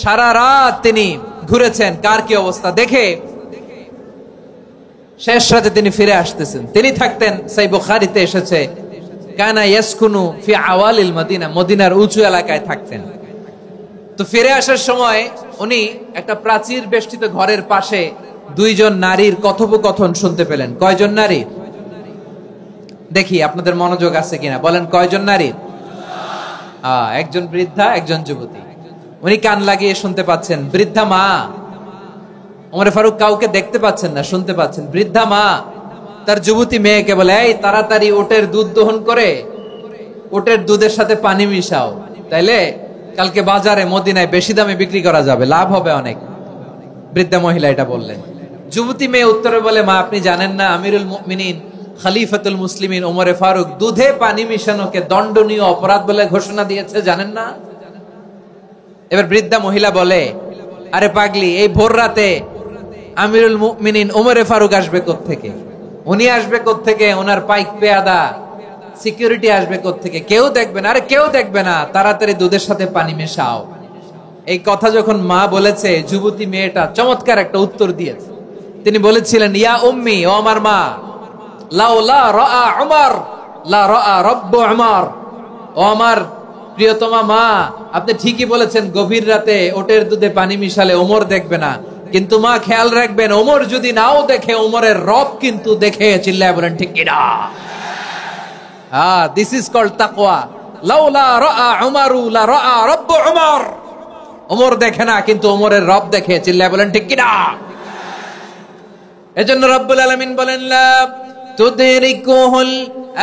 সারা রাত তিনি ঘুরেছেন কার কি অবস্থা দেখে। শেষ রাতে তিনি ফিরে আসতেছেন। তিনি থাকতেন, সেই বুখারীতে এসেছে, কানা ইয়াসকুনু ফি আওয়ালিল মদিনা, মদিনার উঁচু এলাকায় থাকতেন। তো ফিরে আসার সময় উনি একটা প্রাচীর বেষ্টিত ঘরের পাশে দুইজন নারীর কথোপকথন শুনতে পেলেন। কয়জন নারী? দেখি আপনাদের মনোযোগ আছে কিনা, বলেন কয়জন নারী? একজন বৃদ্ধা, একজন যুবতী। উনি কান লাগিয়ে শুনতে পাচ্ছেন। বৃদ্ধা মা, ওমর ফারুক কাউকে দেখতে পাচ্ছেন না, শুনতে পাচ্ছেন। বৃদ্ধা মা তার যুবতী মেয়েকে বলে, এই তাড়াতাড়ি ওটের দুধ দহন করে ওটের দুধের সাথে পানি মিশাও, তাইলে কালকে বাজারে মদিনায় বেশি দামে বিক্রি করা যাবে, লাভ হবে অনেক। বৃদ্ধা মহিলা এটা বললেন। যুবতী মেয়ে উত্তরে বলে, মা আপনি জানেন না আমিরুল মুমিনিন খলিফাতুল মুসলিমিন ওমর ফারুক দুধে পানি মিশানোকে দণ্ডনীয় অপরাধ বলে ঘোষণা দিয়েছে, জানেন না? এবার বৃদ্ধা মহিলা বলে, আরে পাগলি, এই ভোর রাতে আমিরুল মুমিনিন ওমর ফারুক আসবে কোত্থেকে? উনি আসবে কোত্থেকে? ওনার পাইক পেয়াদা সিকিউরিটি আসবে কোত্থেকে? কেউ দেখবে না। আরে কেউ দেখবে না, তাড়াতাড়ি দুধের সাথে পানি মেশাও। এই কথা যখন মা বলেছে, যুবতী মেয়েটা চমৎকার একটা উত্তর দিয়েছে। তিনি বলেছিলেন, ইয়া উম্মি, ও আমার মা, লাউলা রাআ উমর লা রাআ রব্বু উমর, ও আমার প্রিয়তমা মা, আপনি ঠিকই বলেছেন, গভীর রাতে ওটের দুধে পানি মিশালে ওমর দেখবে না, কিন্তু মা খেয়াল রাখবেন, ওমর যদি নাও দেখে, ওমরের রব কিন্তু দেখে। চিল্লায় বলেন ঠিক কিনা? দিস ইজ কল্ড তাকওয়া। লাউলা রাআ উমরু লা রাআ রব্বু উমর, ওমর দেখে না কিন্তু ওমরের রব দেখে। চিল্লায় বলেন ঠিক কিনা? এজন্য রব্বুল আলামিন বলেন, লা তুদরিকুহুল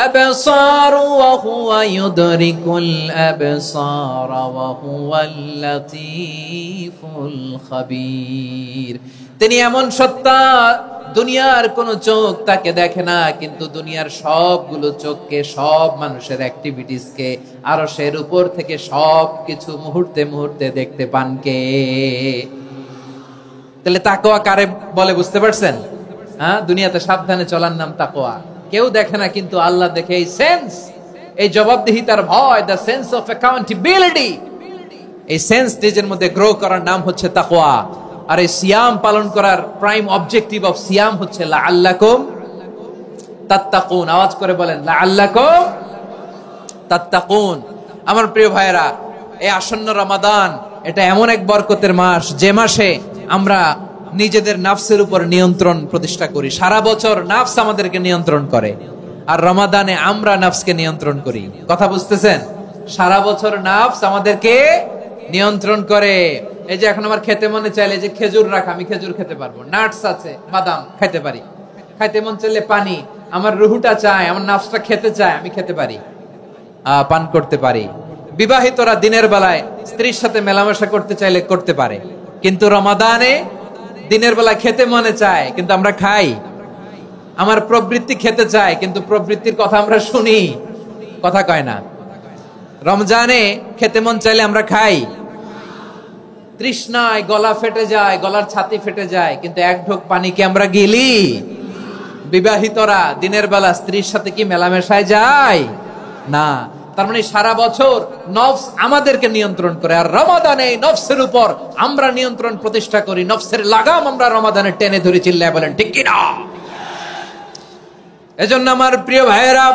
আবসার ওয়া হুয়া ইউদরিকুল আবসার ওয়া হুয়াল লাতীফুল খাবীর। তিনি এমন সত্তা, দুনিয়ার কোন চোখ তাকে দেখে না, কিন্তু দুনিয়ার সবগুলো চোখকে, সব মানুষের অ্যাক্টিভিটিসকে, আরশের উপর থেকে সবকিছু মুহূর্তে মুহূর্তে দেখতে পান কে? তাহলে তাকওয়া কারে বলে বুঝতে পারছেন? দুনিয়াতে সাবধানে চলার নাম তাকওয়া। কেউ দেখে না কিন্তু আল্লাহ দেখে। এই সেন্স, এই জবাবদিহিতার ভয়, দ্য সেন্স অফ অ্যাকাউন্টেবিলিটি, এই সেন্স নিজের মধ্যে গ্রো করার নাম হচ্ছে তাকওয়া। আর এই সিয়াম পালন করার প্রাইম অবজেক্টিভ অফ সিয়াম হচ্ছে লাআল্লাকুম তাত্তাকুন। আওয়াজ করে বলেন, লাআল্লাকুম তাত্তাকুন। আমার প্রিয় ভাইয়েরা, এই আসন্ন রমাদান, এটা এমন এক বরকতের মাস, যে মাসে আমরা নিজেদের নাফসের উপর নিয়ন্ত্রণ প্রতিষ্ঠা করি। সারা বছর নাফস আমাদেরকে নিয়ন্ত্রণ করে, আর রমাদানে আমরা নাফসকে নিয়ন্ত্রণ করি। কথা বুঝতেছেন? সারা বছর নাফস আমাদেরকে নিয়ন্ত্রণ করে। এই যে এখন আমার খেতে মনে চাইলে, যে খেজুর রাখা, আমি খেজুর খেতে পারবো, নাটস আছে, বাদাম খাইতে পারি। খাইতে মন চাইলে পানি, আমার রুহুটা চায়, আমার নাফসটা খেতে চায়, আমি খেতে পারি, পান করতে পারি। বিবাহিতরা দিনের বেলায় স্ত্রীর সাথে মেলামেশা করতে চাইলে করতে পারে, কিন্তু রমাদানে দিনের বেলা খেতে মনে চায় কিন্তু আমরা খাই। আমার প্রবৃত্তি খেতে চায় কিন্তু প্রবৃত্তির কথা আমরা শুনি, কথা কয় না। রমজানে খেতে মন চাইলে আমরা খাই, তৃষ্ণায় গলা ফেটে যায়, গলার ছাতি ফেটে যায়, কিন্তু এক ঢোক পানিকে আমরা গিলি। বিবাহিতরা দিনের বেলা স্ত্রীর সাথে কি মেলামেশায় যায়? না। তার মানে সারা বছর নফস আমাদেরকে নিয়ন্ত্রণ করে, আর রমাদানে নফসের উপর আমরা নিয়ন্ত্রণ প্রতিষ্ঠা করি। নফসের লাগাম আমরা রমাদানে টেনে ধরে। চিল্লায় বলেন ঠিক কিনা? এজন্য আমার প্রিয় ভাইয়েরা,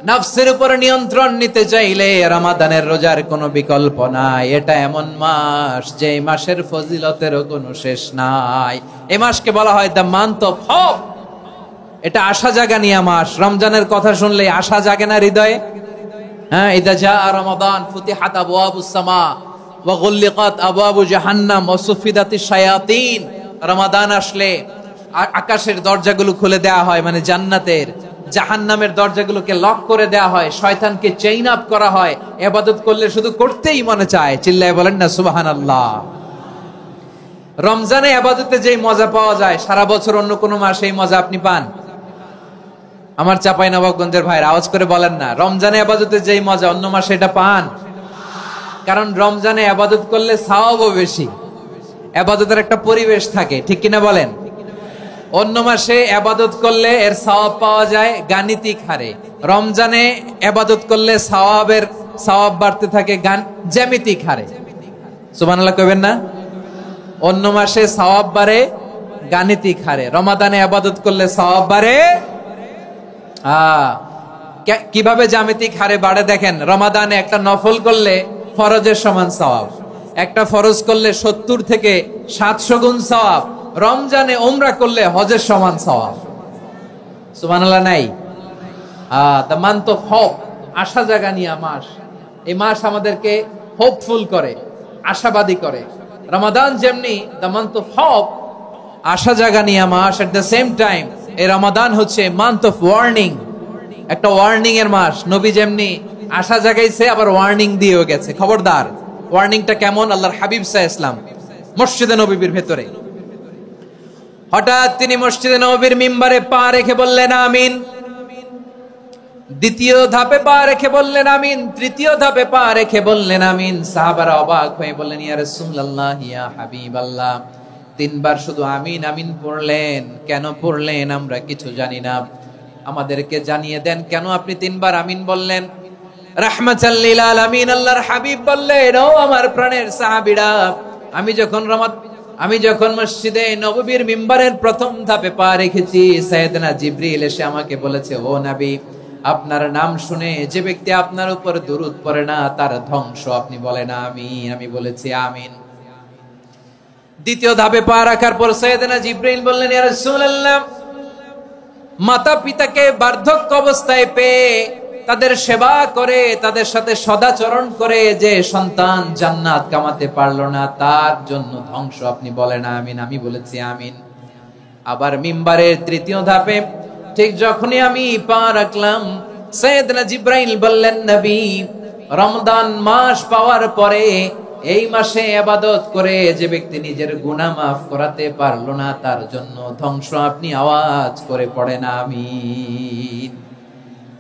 নফসের উপর নিয়ন্ত্রণ নিতে চাইলে রমাদানের রোজার কোনো বিকল্প নাই। এটা এমন মাস যে মাসের ফজিলতেরও কোনো শেষ নাই। এই মাসকে বলা হয় দ্য মান্থ অফ হোপ। এটা আশা জাগানিয়া মাস। রমজানের কথা শুনলে আশা জাগে না হৃদয়ে? হ্যাঁ, ইদা জাআ রমাদান ফুতিহাত আবওয়াবুস সামা ওয়া গুল্লিকাত আবওয়াবু জাহান্নাম ওয়া সুফিদাতিশ শায়াতিন। রমাদান আসলে আকাশের দরজাগুলো খুলে দেওয়া হয়, মানে জান্নাতের। জাহান্নামের দরজাগুলোকে লক করে দেওয়া হয়, শয়তানকে চেইন আপ করা হয়। ইবাদত করলে শুধু করতেই মনে চায়। চিল্লায় বলেন না সুবহানাল্লাহ। রমজানে ইবাদতে যেই মজা পাওয়া যায়, সারা বছর অন্য কোন মাসে এই মজা আপনি পান? আমার চাঁপাইনবাবগঞ্জের ভাইরা আওয়াজ করে বলেন না, রমজানে ইবাদতে যেই মজা অন্য মাসে এটা পান? কারণ রমজানে ইবাদত করলে সওয়াবও বেশি, ইবাদতের একটা পরিবেশ থাকে, ঠিক কিনা বলেন? অন্য মাসে ইবাদত করলে এর সওয়াব পাওয়া যায় গাণিতিক হারে, রমজানে ইবাদত করলে সওয়াব বাড়তে থাকে জ্যামিতিক হারে। সুবহানাল্লাহ কইবেন না? অন্য মাসে সওয়াব বাড়ে গাণিতিক হারে, রমাদানে ইবাদত করলে সওয়াব বাড়ে কিভাবে জ্যামিতিক হারে বাড়ে দেখেন। রমাদানে একটা নফল করলে ফরজের সমান সওয়াব, একটা ফরজ করলে 70 থেকে 700 গুণ সওয়াব, রমজানে উমরা করলে হজের সমান সওয়াব। সুবহানাল্লাহ নাই? দ্য মান্থ অফ হোপ, আশা জাগানিয়া মাস। এই মাস আমাদেরকে হোপফুল করে, আশাবাদী করে। রমাদান যেমনি দ্য মান্থ অফ হোপ, আশা জাগানিয়া মাস, এট দ্য সেম টাইম এই রমাদান হচ্ছে মান্থ অফ ওয়ার্নিং, একটা ওয়ার্নিং এর মাস। নবী যেমনি আশা জাগাইছে আবার ওয়ার্নিং দিয়েও গেছে, খবরদার। ওয়ার্নিংটা কেমন? আল্লাহর হাবিব সাল্লাল্লাহু আলাইহি ওয়াসাল্লাম মসজিদে নববীর ভেতরে, হঠাৎ তিনি মসজিদে নববীর মিম্বারে পা রেখে বললেন আমিন। দ্বিতীয় ধাপে পা রেখে বললেন আমিন, তৃতীয় ধাপে পা রেখে বললেন আমিন। সাহাবারা অবাক হয়ে বললেন ইয়া রাসূলুল্লাহ, ইয়া হাবিবাল্লাহ, 3 বার শুধু আমিন আমিন পড়লেন, কেন পড়লেন আমরা কিছু জানি না, আমাদেরকে জানিয়ে দেন কেন আপনি 3 বার আমিন বললেন। রাহমাতাল লিল আলামিন আল্লাহর হাবিব বললেন, ও আমার প্রাণের সাহাবীরা, আমি যখন মসজিদে নববীর মিম্বারের প্রথম ধাপে পা রেখেছি, সাইয়েদনা জিবরিল এসে আমাকে বলেছে, ও নবী, আপনার নাম শুনে যে ব্যক্তি আপনার উপর দুরূদ পড়ে না তার ধ্বংস। আপনি বলেন আমিন। আমি বলেছি আমিন। দ্বিতীয় ধাপে পা রাখার পর সাইয়েদনা জিবরিল বললেন, ইয়া রাসূলুল্লাহ, মাতা পিতাকে বার্ধক্য অবস্থায় পেয়ে তাদের সেবা করে, তাদের সাথে সদাচরণ করে যে সন্তান জান্নাত কামাতে পারলো না তার জন্য ধ্বংস। আপনি বলেন আমিন। আমি বলেছি আমিন। আবার মিম্বারের তৃতীয় ধাপে ঠিক যখনই আমি পা রাখলাম, সাইয়েদনা জিবরাইল বললেন, নবী, রমজান মাস পাওয়ার পরে এই মাসে ইবাদত করে যে ব্যক্তি নিজের গুনাহ মাফ করাতে পারলো না তার জন্য ধ্বংস। আপনি আওয়াজ করে পড়েন আমিন।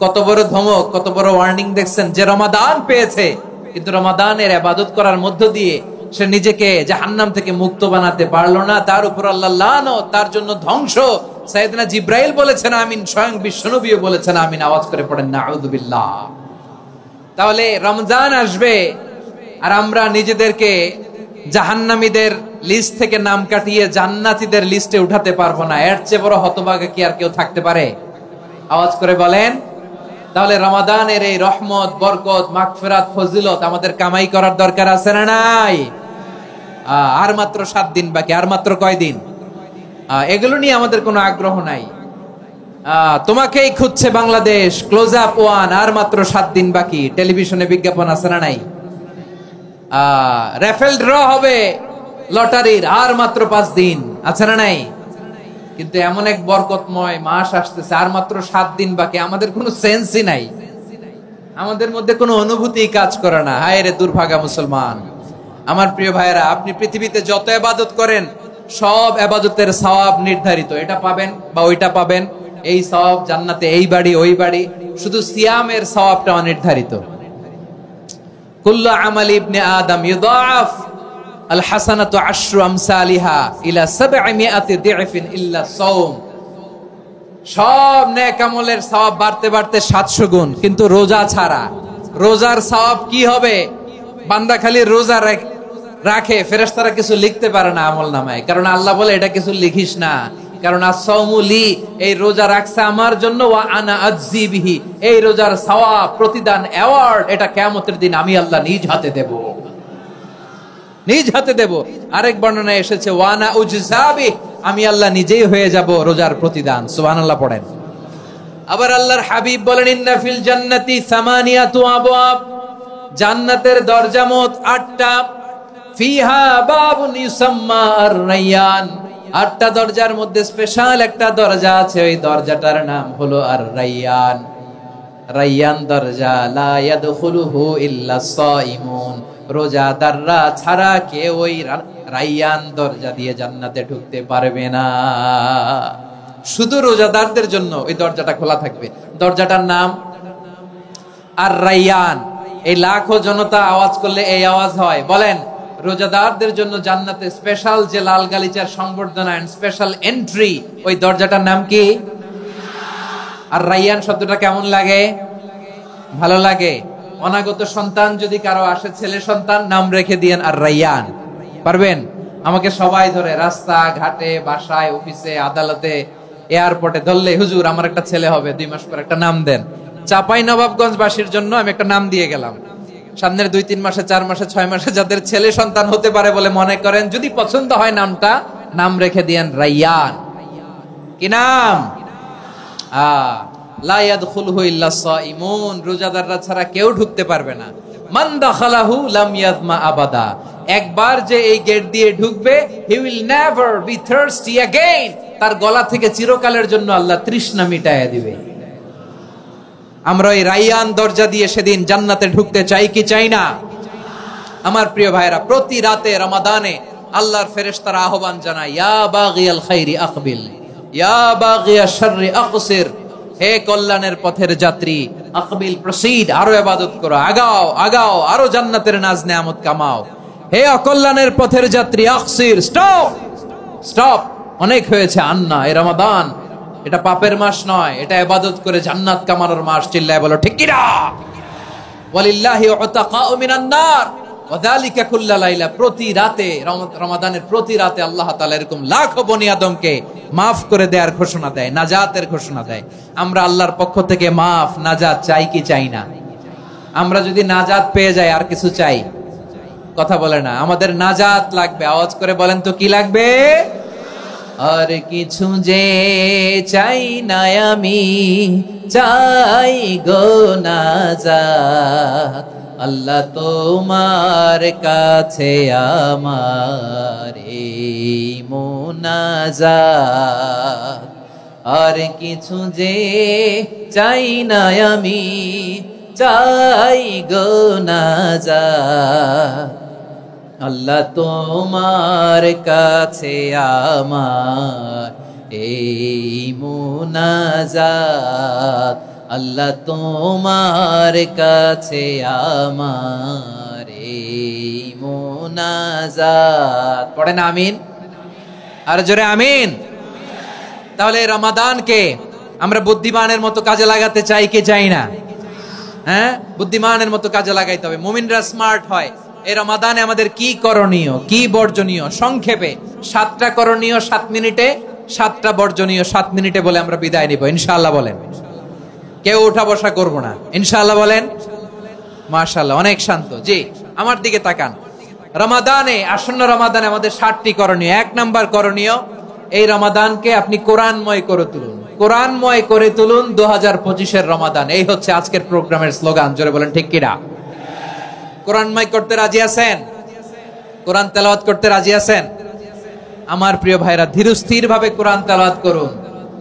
কত বড় ধমক, কত বড় ওয়ার্নিং দেখছেন। যে রমাদান পেয়েছে কিন্তু রমাদানের ইবাদত করার মধ্য দিয়ে সে নিজেকে জাহান্নাম থেকে মুক্ত বানাতে পারলো না, তার উপর আল্লাহ লানত, তার জন্য ধ্বংস। সাইয়েদনা জিবরাইল বলেছেন আমিন, স্বয়ং বিশ্বনবীও বলেছেন আমিন। আওয়াজ করে পড়েন নাউযুবিল্লাহ। তাহলে রমজান আসবে আর আমরা নিজেদেরকে জাহান্নামীদের লিস্ট থেকে নাম কাটিয়ে জান্নাতীদের লিস্টে উঠাতে পারবো না। এর চেয়ে বড় হতভাগা কি আর কেউ থাকতে পারে? আওয়াজ করে বলেন। তাহলে রমাদানের এই রহমত, বরকত, মাগফিরাত, ফজিলত আমাদের কামাই করার দরকার আছে না নাই? আর মাত্র 7 দিন বাকি। আর মাত্র কয়দিন? এগুলো নিয়ে আমাদের কোনো আগ্রহ নাই। তোমাকেই খুঁজছে বাংলাদেশ, ক্লোজ আপ 1, আর মাত্র 7 দিন বাকি। টেলিভিশনে বিজ্ঞাপন আছে না নাই? রেফেল ড্র হবে লটারির, আর মাত্র 5 দিন, আছে না নাই? কিন্তু এমন এক বরকতময় মাস আসতেছে, আর মাত্র 7 দিন বাকি। আমাদের কোনো সেন্সই নাই, আমাদের মধ্যে কোনো অনুভূতি কাজ করে না। হায় রে দুর্ভাগা মুসলমান। আমার প্রিয় ভাইয়েরা, আপনি পৃথিবীতে যত ইবাদত করেন সব ইবাদতের সওয়াব নির্ধারিত। এটা পাবেন বা ওইটা পাবেন, এই সওয়াব জান্নাতে, এই বাড়ি ওই বাড়ি। শুধু সিয়ামের সওয়াবটা অনির্ধারিত। কুল্লু আমালি ইবনে আদম ইউদাআফ আল হাসানাতু আশরু আমসালিহা ইলা 700 দি'ফিন ইল্লা সাওম। সব নেক আমলের সওয়াব বাড়তে বাড়তে 700 গুণ, কিন্তু রোজা ছাড়া। রোজার সওয়াব কি হবে? বান্দা খালি রোজা রাখে, ফেরেশতারা কিছু লিখতে পারে না আমলনামায়, কারণ আল্লাহ বলে এটা কিছু লিখিস না, কারণ as-সাওমু লি, এই রোজা রাখছে আমার জন্য, ওয়া আনা আজজি বিহি, এই রোজার সওয়াব, প্রতিদান, অ্যাওয়ার্ড এটা কিয়ামতের দিন আমি আল্লাহ নিজ হাতে দেব, নিজ হাতে দেব। আরেক বর্ণনায় এসেছে ওয়া আনা উজজাবি, আমি আল্লাহ নিজেই হয়ে যাব রোজার প্রতিদান। সুবহানাল্লাহ পড়েন। আবার আল্লাহর হাবিব বলেন, ইন্না ফিল জান্নাতি 8 আবওয়াব, জান্নাতের দরজা মোট 8টা। ফিহা বাবুন ইউসাম্মা আর-রায়্যান, 8টা দরজার মধ্যে স্পেশাল একটা দরজা আছে, ওই দরজাটার নাম হলো আর-রায়্যান। রায়্যান দরজা, লা ইয়াদখুলুহু ইল্লা সাইমুন, রোজাদাররা ছাড়া কেউ ওই রায়্যান দরজা দিয়ে জান্নাতে ঢুকতে পারবে না। শুধু রোজাদারদের জন্য ওই দরজাটা খোলা থাকবে। দরজাটার নাম আর-রায়্যান। এই লাখো জনতা আওয়াজ করলে এই আওয়াজ হয়, বলেন রোজাদারদের জন্য জান্নাতে স্পেশাল যে লাল গালিচার সংবর্ধনা এন্ড স্পেশাল এন্ট্রি, ওই দরজাটার নাম কি? আর রাইয়ান শব্দটা কেমন লাগে? ভালো লাগে। অনাগত সন্তান যদি কারো আসে, ছেলে সন্তান, নাম রেখে দিয়েন আর রাইয়ান। পারবেন? আমাকে সবাই ধরে রাস্তা ঘাটে, বাসায়, অফিসে, আদালতে, এয়ারপোর্টে ধরলে, হুজুর আমার একটা ছেলে হবে 2 মাস পর, একটা নাম দেন। চাপাই নবাবগঞ্জবাসীর জন্য আমি একটা নাম দিয়ে গেলাম। সামনের 2-3 মাসে, 4 মাসে, 6 মাসে যাদের ছেলে সন্তান হতে পারে বলে মনে করেন, যদি পছন্দ হয় নামটা, নাম রেখে দিয়েন রাইয়ান। কি নাম? লা ইয়াদখুলহু ইল্লা সাইমুন, রোজাদাররা ছাড়া কেউ ঢুকতে পারবে না। মান দাখালাহু লাম ইয়াযমা আবাদা, একবার যে এই গেট দিয়ে ঢুকবে, he will never be thirsty again, তার গলা থেকে চিরকালের জন্য আল্লাহ তৃষ্ণা মিটায়া দিবে। আমরা এই রাইয়ান দরজা দিয়ে সেদিন জান্নাতে ঢুকতে চাই কি চাই না? আমার প্রিয় ভাইরা, প্রতি রাতে রমাদানে আল্লাহর ফেরেশতারা আহ্বান জানায়, ইয়া বাগিয়াল খাইরি আকবিল, ইয়া বাগিয়াশ শাররি আকসির, হে কল্যাণের পথের যাত্রী, আকবিল প্রসিড, আরো ইবাদত করো, আগাও আগাও, আরো জান্নাতের নাজ নেয়ামত কামাও। হে অকল্যাণের পথের যাত্রী, আকসির, স্টপ স্টপ, অনেক হয়েছে। আন্না, এই রমাদান এটা পাপের মাস নয়, এটা ইবাদত করে জান্নাত কামানোর মাস। চিল্লায় বলো ঠিক কি না? ওয়ালিল্লাহি উতাকাউ মিনান নার ওয়া যালিকা কুল্লা লাইলা, প্রতি রাতে, রমাদানের প্রতি রাতে আল্লাহ তাআলা এরকম লাখো বনি আদমকে maaf করে দেওয়ার ঘোষণা দেয়, নাজাতের ঘোষণা দেয়। আমরা আল্লাহর পক্ষ থেকে মাফ, নাজাত চাই কি চাই না? আমরা যদি নাজাত পেয়ে যাই আর কিছু চাই? কথা বলে না। আমাদের নাজাত লাগবে। আওয়াজ করে বলেন তো কি লাগবে? আর কিছু যে চাই না আমি, চাই গো নাজাত, আল্লাহ তোমার কাছে আমার এই মুনাজাত। আর কিছু যে চাই না আমি, চাই গো নাজাত, আল্লাহ তোমার কাছে আমার এই মুনাজাত, আল্লাহ তোমার কাছে আমার এই মুনাজাত। পড়েন আমিন, আর জোরে আমিন। তাহলে রমাদানকে আমরা বুদ্ধিমানের মতো কাজে লাগাতে চাই কি চাই না? হ্যাঁ, বুদ্ধিমানের মতো কাজে লাগাইতে হবে। মুমিনরা স্মার্ট হয়। এই রমাদানে আমাদের কি করণীয়, কি বর্জনীয়, সংক্ষেপে 7টা করণীয় 7 মিনিটে, 7টা বর্জনীয় 7 মিনিটে বলে আমরা বিদায় নিব ইনশাআল্লাহ। বলেন, কেউ উঠা বসা করব না ইনশাআল্লাহ। বলেন মাশাআল্লাহ, অনেক শান্ত। জি, আমার দিকে তাকান। রমাদানে, আসন্ন রমাদানে আমাদের 7টি করণীয়। 1 নাম্বার করণীয়, এই রমাদানকে আপনি কোরআনময় করে তুলুন। কোরআনময় করে তুলুন 2025-এর রমাদান। এই হচ্ছে আজকের প্রোগ্রামের স্লোগান। জোরে বলেন ঠিক কিনা? কোরআনময় করতে রাজি আছেন? কোরআন তেলাওয়াত করতে রাজি আছেন? আমার প্রিয় ভাইরা, ধীরস্থির ভাবে কোরআন তেলাওয়াত করুন,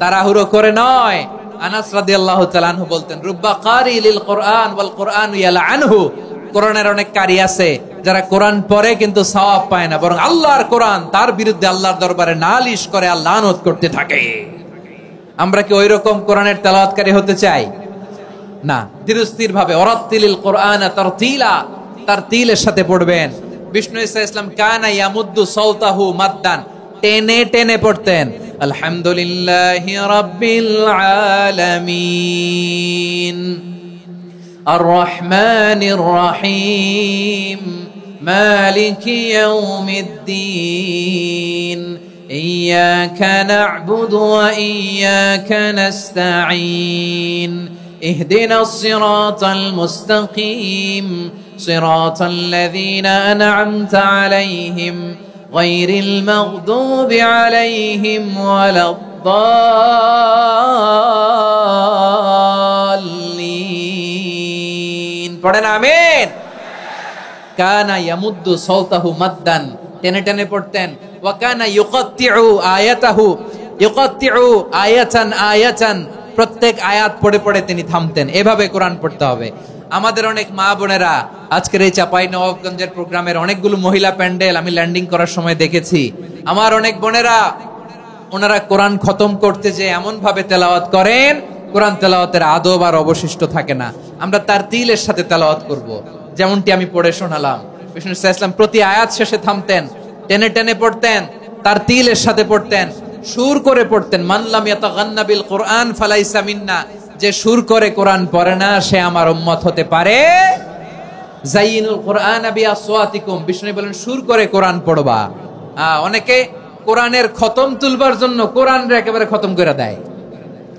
তাড়াহুড়ো করে নয়। আনাস রাদিয়াল্লাহু তাআলা আনহু বলতেন, রুব্বা কারি লিল কোরআন ওয়াল কোরআন ইয়ালআনহু, কোরআনের অনেক কারি আছে যারা কোরআন পড়ে কিন্তু সওয়াব পায় না, বরং আল্লাহর কোরআন তার বিরুদ্ধে আল্লাহর দরবারে নালিশ করে আর লানত করতে থাকে। আমরা কি ওই রকম কোরআনের তেলাওয়াতকারী হতে চাই? না। ধীরস্থির ভাবে, ওয়ারাত্তিলিল কোরআন তারতিলা, তারতিলের সাথে পড়বেন। বিষ্ণু ঈসা ইসলাম কানা ইয়ামুদ্দু সাওতাহু মাদ্দান, টেনে টেনে পড়তেন। আলহামদুলিল্লাহি রাব্বিল আলামিন আর রহমানির রহিম মালিকি ইয়াউমিদ্দিন ইয়্যাকা না'বুদু ওয়া ইয়্যাকা নাস্তাঈন ইহদিনাস সিরাতাল মুস্তাকিম সিরাতাল লাযীনা আন'আমতা আলাইহিম গায়রিল মাগদুবি আলাইহিম ওয়ালাদ-দাল্লিন। পড়েন আমিন। কানা ইয়ামুদ্দু সাওতাহু মাদ্দান, টেনে টেনে পড়তেন। ওয়া কানা ইউকাত্তিউ আয়াতাহু, ইউকাত্তিউ আয়াতান আয়াতান, প্রত্যেক আয়াত পড়ে পড়ে তিনি থামতেন। এভাবে কোরআন পড়তে হবে। আমাদের অনেক মা বোনেরা আজকের এই চাপাই নবাবগঞ্জের প্রোগ্রামের অনেকগুলো মহিলা প্যান্ডেল আমি ল্যান্ডিং করার সময় দেখেছি। আমার অনেক বোনেরা, ওনারা কোরআন খতম করতে যে এমন ভাবে তেলাওয়াত করেন, কোরআন তেলাওয়াতের আদব আর অবশিষ্ট থাকে না। আমরা তারতিলের সাথে তেলাওয়াত করব, যেমনটি আমি পড়ে শোনালাম। বিষ্ণু ইসলাম প্রতি আয়াত শেষে থামতেন, টেনে টেনে পড়তেন, তার তিলের সাথে পড়তেন, সুর করে পড়তেন। মান লাম ইয়াতাগান্না বিল কুরআন ফালাইসা মিন্না, যে সুর করে কোরআন পড়ে না সে আমার উম্মত হতে পারে। যায়িনুল কুরআন বিআসওয়াতিকুম, বিষ্ণু বলেন সুর করে কোরআন পড়বা। অনেকে কোরআনের খতম তুলবার জন্য কোরআনরে একেবারে খতম করে দেয়,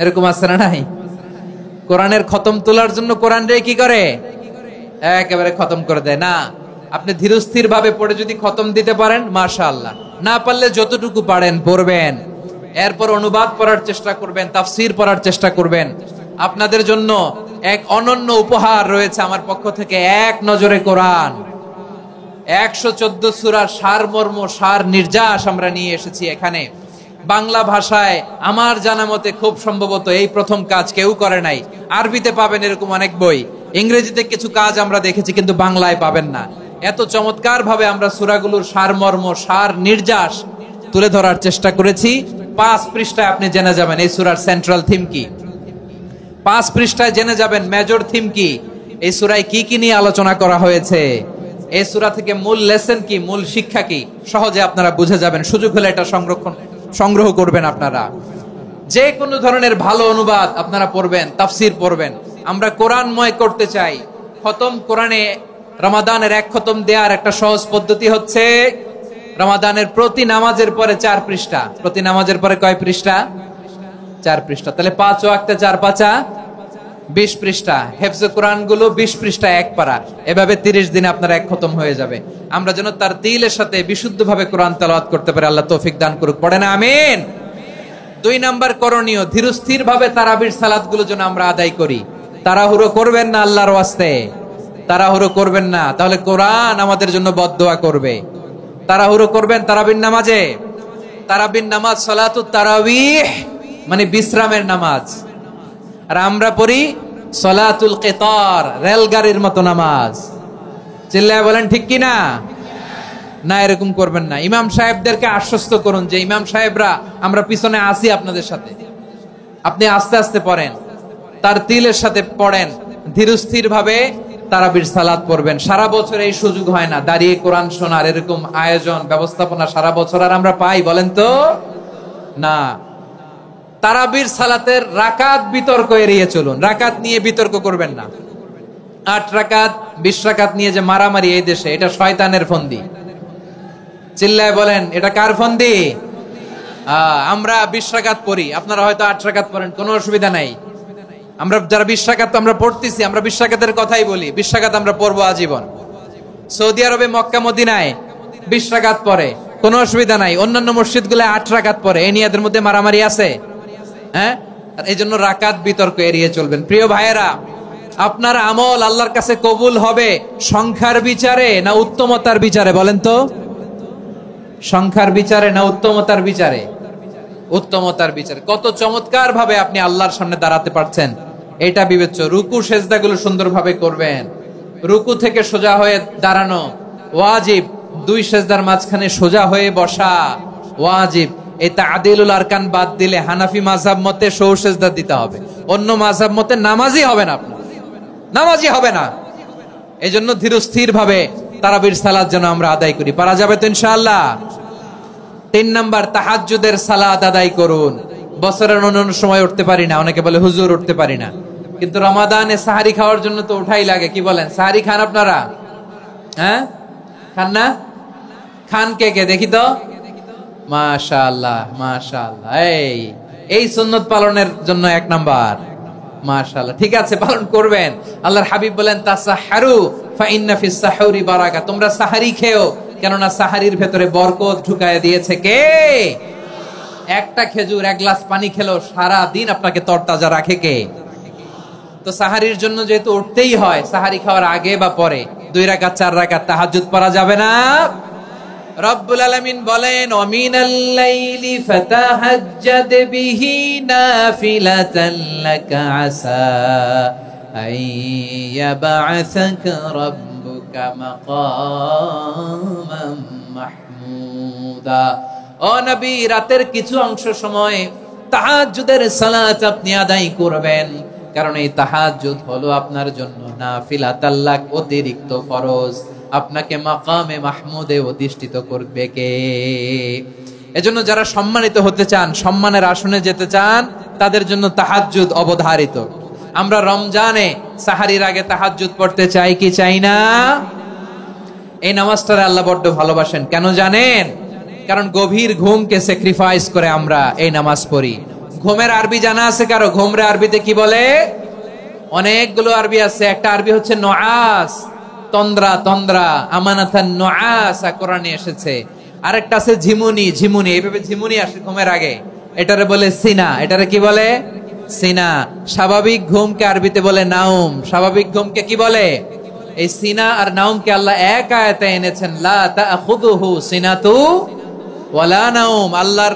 এরকম আছে না নাই? কোরআনের খতম তোলার জন্য কোরআনরে কি করে, একেবারে খতম করে দেয়। না, আপনি ধীরস্থির ভাবে পড়ে যদি খতম দিতে পারেন মাশাআল্লাহ, না পারলে যতটুকু পারেন পড়বেন, এরপর অনুবাদ পড়ার চেষ্টা করবেন, তাফসীর পড়ার চেষ্টা করবেন। আপনাদের জন্য এক অনন্য উপহার রয়েছে আমার পক্ষ থেকে, এক নজরে কোরআন 114 সূরার সারমর্ম, সার নির্যাস আমরা নিয়ে এসেছি এখানে বাংলা ভাষায়। আমার জানা মতে খুব সম্ভবত এই প্রথম কাজ কেউ করে নাই। আরবিতে পাবেন এরকম অনেক বই, ইংরেজিতে কিছু কাজ আমরা দেখেছি, কিন্তু বাংলায় পাবেন না। এত চমৎকার ভাবে আমরা সূরাগুলোর সারমর্ম, সার নির্যাস তুলে ধরার চেষ্টা করেছি। 5 পৃষ্ঠায় আপনি জেনে যাবেন এই সূরার সেন্ট্রাল থিম কি, 5 পৃষ্ঠায় জেনে যাবেন মেজর থিম কি, এই সূরায় কি কি নিয়ে আলোচনা করা হয়েছে, এই সূরা থেকে মূল লেসন কি, মূল শিক্ষা কি, সহজে আপনারা বুঝে যাবেন। সুযোগ হলে এটা সংগ্রহ করবেন। আপনারা যে কোনো ধরনের ভালো অনুবাদ আপনারা পড়বেন, তাফসীর পড়বেন। আমরা কোরআনময় করতে চাই। খতম কোরআনে রমাদানের 1 খতম দেওয়ার একটা সহজ পদ্ধতি হচ্ছে রমাদানের প্রতি নামাজের পরে 4 পৃষ্ঠা। প্রতি নামাজের পরে কয় পৃষ্ঠা? 4 পৃষ্ঠা। তাহলে 5 ওয়াক্তে 4 পাঁচা 20 পৃষ্ঠা। হেফজে কোরআন গুলো 20 পৃষ্ঠা এক পারা, এভাবে 30 দিনে আপনার 1 খতম হয়ে যাবে। আমরা যেন তার তিলের সাথে বিশুদ্ধভাবে কোরআন তেলাওয়াত করতে পারি, আল্লাহ তৌফিক দান করুক। পড়েন আমিন। 2 নাম্বার করণীয়, ধীরস্থির ভাবে তারাবির সালাত গুলো যেন আমরা আদায় করি। তাড়াহুড়ো করবেন না, আল্লাহর ওয়াস্তে তাড়াহুড়ো করবেন না, তাহলে কোরআন আমাদের জন্য বদদোয়া করবে। তাড়াহুড়ো করবেন তারাবির নামাজে। তারাবির নামাজ সালাতুত তারাবিহ মানে বিশ্রামের নামাজ, আর আমরা পড়ি সালাতুল কিতার, রেলগাড়ির মতো নামাজ। চিল্লায় বলেন ঠিক কি না? না, এরকম করবেন না। ইমাম সাহেবদেরকে আশ্বস্ত করুন যে ইমাম সাহেবরা আমরা পিছনে আসি আপনাদের সাথে, আপনি আস্তে আস্তে পড়েন, তার তিলের সাথে পড়েন, ধীরস্থির ভাবে তারাবির সালাত পড়বেন। সারা বছর এই সুযোগ হয় না দাঁড়িয়ে কোরআন শোনার, এরকম আয়োজন ব্যবস্থাপনা সারা বছর আর আমরা পাই বলেন তো? না। তারাবির সালাতের রাকাত বিতর্ক এড়িয়ে চলুন, রাকাত নিয়ে বিতর্ক করবেন না। 8 রাকাত 20 রাকাত নিয়ে যে মারামারি এই দেশে, এটা শয়তানের ফন্দি। চিল্লায় বলেন এটা কার ফন্দি? আমরা 20 রাকাত পড়ি, আপনারা হয়তো 8 রাকাত পড়েন, কোনো অসুবিধা নাই। আমরা যারা 20 রাকাত আমরা পড়তেছি, আমরা 20 রাকাতের কথাই বলি, 20 রাকাত আমরা পড়বো আজীবন। সৌদি আরবে মক্কা মদিনায় 20 রাকাত পড়ে, কোনো অসুবিধা নাই। অন্যান্য মসজিদ গুলো 8 রাকাত পড়ে, এই নিয়ে এদের মধ্যে মারামারি আছে? হ্যাঁ, এই জন্য রাকাত বিতর্ক এড়িয়ে চলবেন। প্রিয় ভাইয়েরা, আপনার আমল আল্লাহর কাছে কবুল হবে সংখ্যার বিচারে না উত্তমতার বিচারে বলেন তো? সংখ্যার বিচারে না উত্তমতার বিচারে? উত্তমতার বিচারে। কত চমৎকার ভাবে আপনি আল্লাহর সামনে দাঁড়াতে পারছেন এটা বিবেচ্য। রুকু সেজদাগুলো সুন্দরভাবে করবেন, রুকু থেকে সোজা হয়ে দাঁড়ানো ওয়াজিব, 2 সেজদার মাঝখানে সোজা হয়ে বসা ওয়াজিব। এই তাদিলুল আরকান বাদ দিলে হানাফি মাযহাব মতে সৌ সেজদা দিতে হবে, অন্য মাযহাব মতে নামাজই হবে না, আপনার নামাজই হবে না। এই জন্য ধীরস্থির ভাবে তারাবির সালাত যেন আমরা আদায় করি। পারা যাবে তো ইনশাআল্লাহ? 3 নাম্বার, তাহাজ্জুদের সালাত আদায় করুন। বছরের অন্যান্য সময় উঠতে পারি না, অনেকে বলে হুজুর উঠতে পারি না, কিন্তু রমাদানে সাহারি খাওয়ার জন্য তো উঠাই লাগে। কি বলেন, সাহারি খান আপনারা? হ্যাঁ, খান না? খান কে কে দেখি তো? মাশাআল্লাহ মাশাআল্লাহ। এই সুন্নত পালনের জন্য 1 নাম্বার। মাশাআল্লাহ, ঠিক আছে, পালন করবেন। আল্লাহর হাবিব বলেন তাসাহহারু ফা ইন্না ফিস সাহুরি বারাকা, তোমরা সাহারি খেও, কেননা সাহারির ভেতরে বরকত ঢুকায় দিয়েছে কে? একটা খেজুর 1 গ্লাস পানি খেলো সারা দিন আপনাকে তরতাজা রাখে কে? তো সাহারির জন্য যেহেতু উঠতেই হয়, সাহারি খাওয়ার আগে বা পরে 2 রাকাত 4 রাকাত তাহাজ্জুদ পড়া যাবে না? রব্বুল আলামিন বলেন ওয়ামিনাল লাইলি ফাতাহাজ্জাদ বিহি নাফিলাতান লাকা আসা আইয়াবআসাকা রাব্বুকা মাকামান মাহমুদা। ও নবী, রাতের কিছু অংশ সময় তাহাজ্জুদের সালাত আপনি আদায় করবেন, কারণ এই তাহাজ্জুদ হলো আপনার জন্য নাফিলাতাল লাক, অতিরিক্ত ফরজ। আপনাকে মাকামে মাহমুদে অধিষ্ঠিত করবে কে? এজন্য যারা সম্মানিত হতে চান, সম্মানের আসনে যেতে চান, তাদের জন্য তাহাজ্জুদ অবধারিত। আমরা রমজানে সাহারির আগে তাহাজ্জুদ পড়তে চাই কি চাই না? এই নামাজটারে আল্লাহ বড্ড ভালোবাসেন। কেন জানেন? কারণ গভীর ঘুমকে স্যাক্রিফাইস করে আমরা এই নামাজ পড়ি। ঘুমের আরবি জানা আছে কারো? ঘুমরে আরবিতে কি বলে? অনেকগুলো আরবি আছে। একটা আরবি হচ্ছে নুআস, তন্দ্রা, তন্দ্রা, আমানাতান নুআসা কোরআনে এসেছে। আরেকটা আছে ঝিমুনি, ঝিমুনি, এইভাবে ঝিমুনি আসে ঘুমের আগে, এটারে বলে সিনা। এটারে কি বলে? সিনা। স্বাভাবিক ঘুমকে আরবিতে বলে নাউম। স্বাভাবিক ঘুমকে কি বলে? এই সিনা আর নাউমকে আল্লাহ এক আয়াতে এনেছেন, লা তাখুযুহু সিনাতু ওয়ালা নাউম। আল্লাহর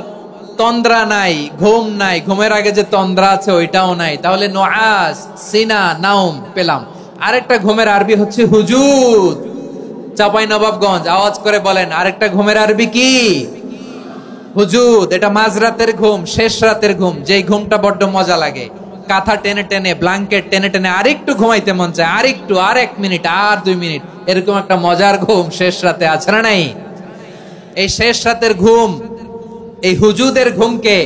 তন্দ্রা নাই, ঘুম নাই। ঘুমের আগে যে তন্দ্রা আছে ওইটাও নাই। তাহলে নুআস, সিনা, নাউম পেলাম। আরেকটা ঘুমের আরবি হচ্ছে হুজুদ। চাঁপাইনবাবগঞ্জ আওয়াজ করে বলেন, আরেকটা ঘুমের আরবি কি? হুজুদ। এটা মাঝরাতের ঘুম, শেষ রাতের ঘুম, যেই ঘুমটা বড্ড মজা লাগে। কাঁথা টেনে টেনে, ব্ল্যাঙ্কেট টেনে টেনে আরেকটু ঘুমাইতে মন চায়, আরেকটু, আর 1 মিনিট, আর 2 মিনিট, এরকম একটা মজার ঘুম শেষ রাতে আছে না নাই? এই শেষ রাতের ঘুম, এই হুজুদের ঘুমকে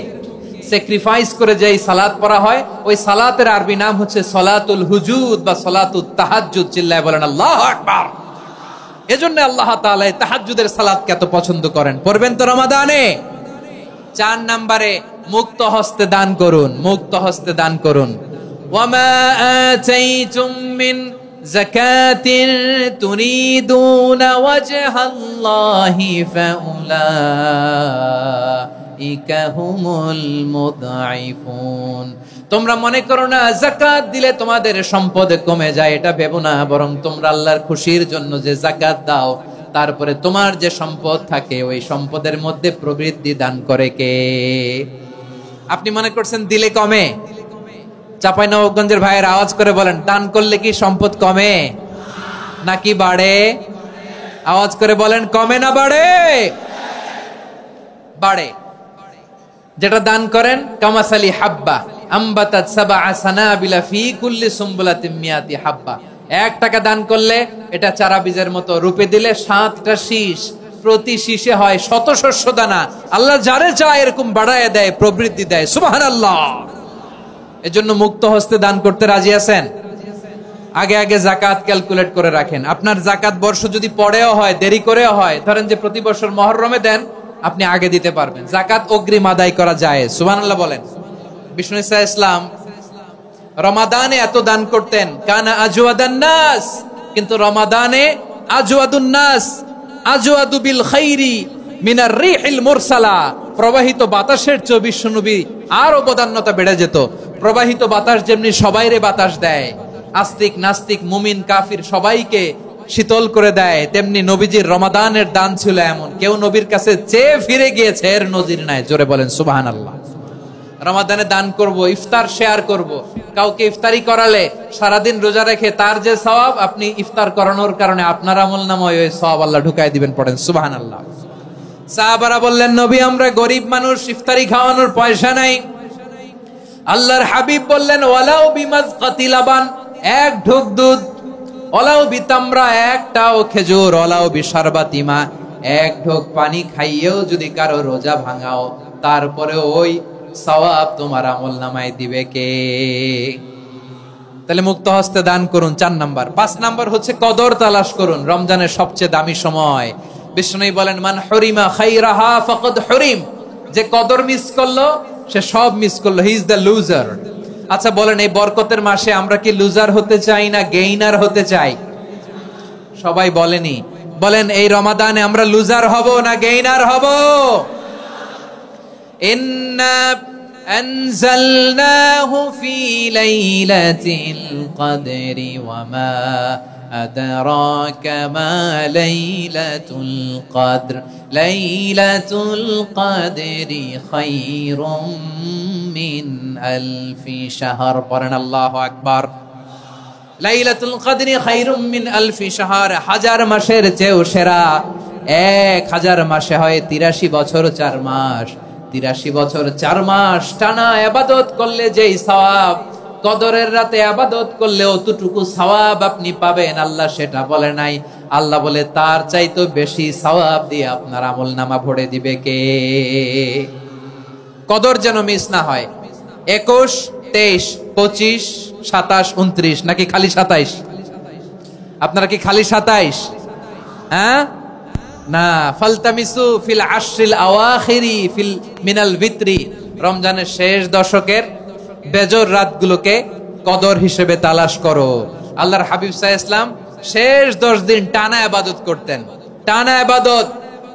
স্যাক্রিফাইস করে যে সালাত পড়া হয়, ওই সালাতের আরবি নাম হচ্ছে সলাতুল হুজুদ বা সলাতুত তাহাজ্জুদ। চিল্লায় বলেন আল্লাহু আকবার। এজন্য আল্লাহ তাআলা তাহাজ্জুদের সালাতকে এত পছন্দ করেন। পড়বেন তো রমাদানে। 4 নম্বরে মুক্ত হস্তে দান করুন, মুক্ত হস্তে দান করুন। ওয়ামা আতাইতুম মিন যাকাতিন তুরিদুনা ওয়াজহাল্লাহি ফাউলাইকা হুমুল মুদঈফুন। তোমরা মনে করো না যাকাত দিলে তোমাদের সম্পদ কমে যায়, এটা ভেবো না। বরং তোমরা আল্লাহর খুশির জন্য যে যাকাত দাও, তারপরে তোমার যে সম্পদ থাকে ওই সম্পদের মধ্যে প্রবৃদ্ধি দান করে কে? আপনি মনে করছেন দিলে কমে? চাঁপাইনবাবগঞ্জের ভাইয়ের আওয়াজ করে বলেন, দান করলে কি সম্পদ কমে নাকি বাড়ে? আওয়াজ করে বলেন, কমে না বাড়ে? বাড়ে। যেটা দান করেন, কামাসালি হাব্বা আম্বাতাত সাবআ সানাবিলা ফি কুল্লি সুমবুলাতিন মিয়াতি হাব্বা। 1 টাকা দান করলে এটা চারা বীজের মতো, রূপে দিলে 7টা শীষ, প্রতি শীষে হয় 100 শস্য দানা। আল্লাহ যারে চায় এরকম বাড়ায় দেয়, প্রবৃদ্ধি দেয়। সুবহানাল্লাহ। এজন্য মুক্ত হস্তে দান করতে রাজি আছেন? আগে আগে যাকাত ক্যালকুলেট করে রাখেন। আপনার যাকাত বর্ষ যদি পরেও হয়, দেরি করেও হয়, ধরেন যে প্রতি বছর মুহররমে দেন, আপনি আগে দিতে পারবেন। যাকাত অগ্রিম আদায় করা যায়। সুবহানাল্লাহ বলেন। বিষ্ণু ঈসা ইসলাম রমাদানে এত দান করতেন, কানা আজওয়াদান নাস। কিন্তু রমাদানে আজওয়াদুন নাস আজওয়াদু বিল খাইরি মিনার রিহিল মুরসালা। প্রবাহিত বাতাসের চেয়ে বিশ্বনবী আরো বদান্যতা বেড়ে যেত। প্রবাহিত বাতাস যেমনি সবাইরে বাতাস দেয়, আস্তিক নাস্তিক মুমিন কাফির সবাইকে শীতল করে দেয়, তেমনি নবীজির রমাদানের দান ছিল এমন, কেউ নবীর কাছে চেয়ে ফিরে গিয়েছে এর নজির নাই। জোরে বলেন সুবহানাল্লাহ। রমাদানে দান করব, ইফতার শেয়ার করব। কাউকে ইফতারি করালে সারাদিন রোজা রেখে তার যে সওয়াব, আপনি ইফতার করানোর কারণে আপনার আমলনামায় ওই সওয়াব আল্লাহ ঢুকায় দিবেন। পড়েন সুবহানাল্লাহ। সাহাবারা বললেন, নবী আমরা গরিব মানুষ, ইফতারি খাওয়ানোর পয়সা নাই। আল্লাহর হাবিব বললেন, ওয়ালাউ বিমাজকাতি লাবান, 1 ঢোক দুধ, ওয়ালাউ বিতামরা, 1টাও খেজুর, ওয়ালাউ বিশারবাতি মা, 1 ঢোক পানি খাইয়েও যদি কারো রোজা ভাঙাও, তারপরে ওই সওয়াব তোমার আমলনামায় দিবে কে? তাহলে মুক্ত হস্তে দান করুন, 4 নাম্বার। 5 নাম্বার হচ্ছে কদর তালাশ করুন। রমজানের সবচেয়ে দামি সময়। বিষ্ণু বলেন, মান হুরিমা খাইরাহা ফাকাদ হুরিম। যে কদর মিস করলো সে সব মিস করলো, হি ইজ দ্য লুজার। আচ্ছা বলেন, এই বরকতের মাসে আমরা কি লুজার হতে চাই না গেইনার হতে চাই? সবাই বলেনি। বলেন, এই রমাদানে আমরা লুজার হব না গেইনার হব? ইন্না আনজালনাহু ফি লাইলাতিল কদরি ওয়া মা আদরাকা মা লাইলাতুল কদর লাইলাতুল কদরি খায়রুম মিন আলফি শাহর। পড়েন আল্লাহু আকবার। লাইলাতুল কদরি খায়রুম মিন আলফি শাহর, 1000 মাসের চেয়েও সেরা। 1000 মাসে হয় 83 বছর 4 মাস। 83 বছর 4 মাস টানা ইবাদত করলে যেই সওয়াব, কদরের রাতে ইবাদত করলে অতটুকু সওয়াব আপনি পাবেন, আল্লাহ সেটা বলে নাই। আল্লাহ বলে তার চাইতে বেশি সওয়াব দিয়ে আপনার আমলনামা ভরে দিবে কে? কদর যেন মিস না হয়। 21, 23, 25, 27, 29 নাকি খালি 27? আপনারা কি খালি 27? হ্যাঁ না, ফালতামিসু ফিল আশরিল আওয়াখিরি ফিল মিনাল ভিতরি, রমজানের শেষ দশকের বেজর রাতগুলোকে কদর হিসেবে তালাশ করো। আল্লাহর হাবিব সাল্লাল্লাহু আলাইহি ওয়াসাল্লাম শেষ 10 দিন টানা ইবাদত করতেন, টানা ইবাদত।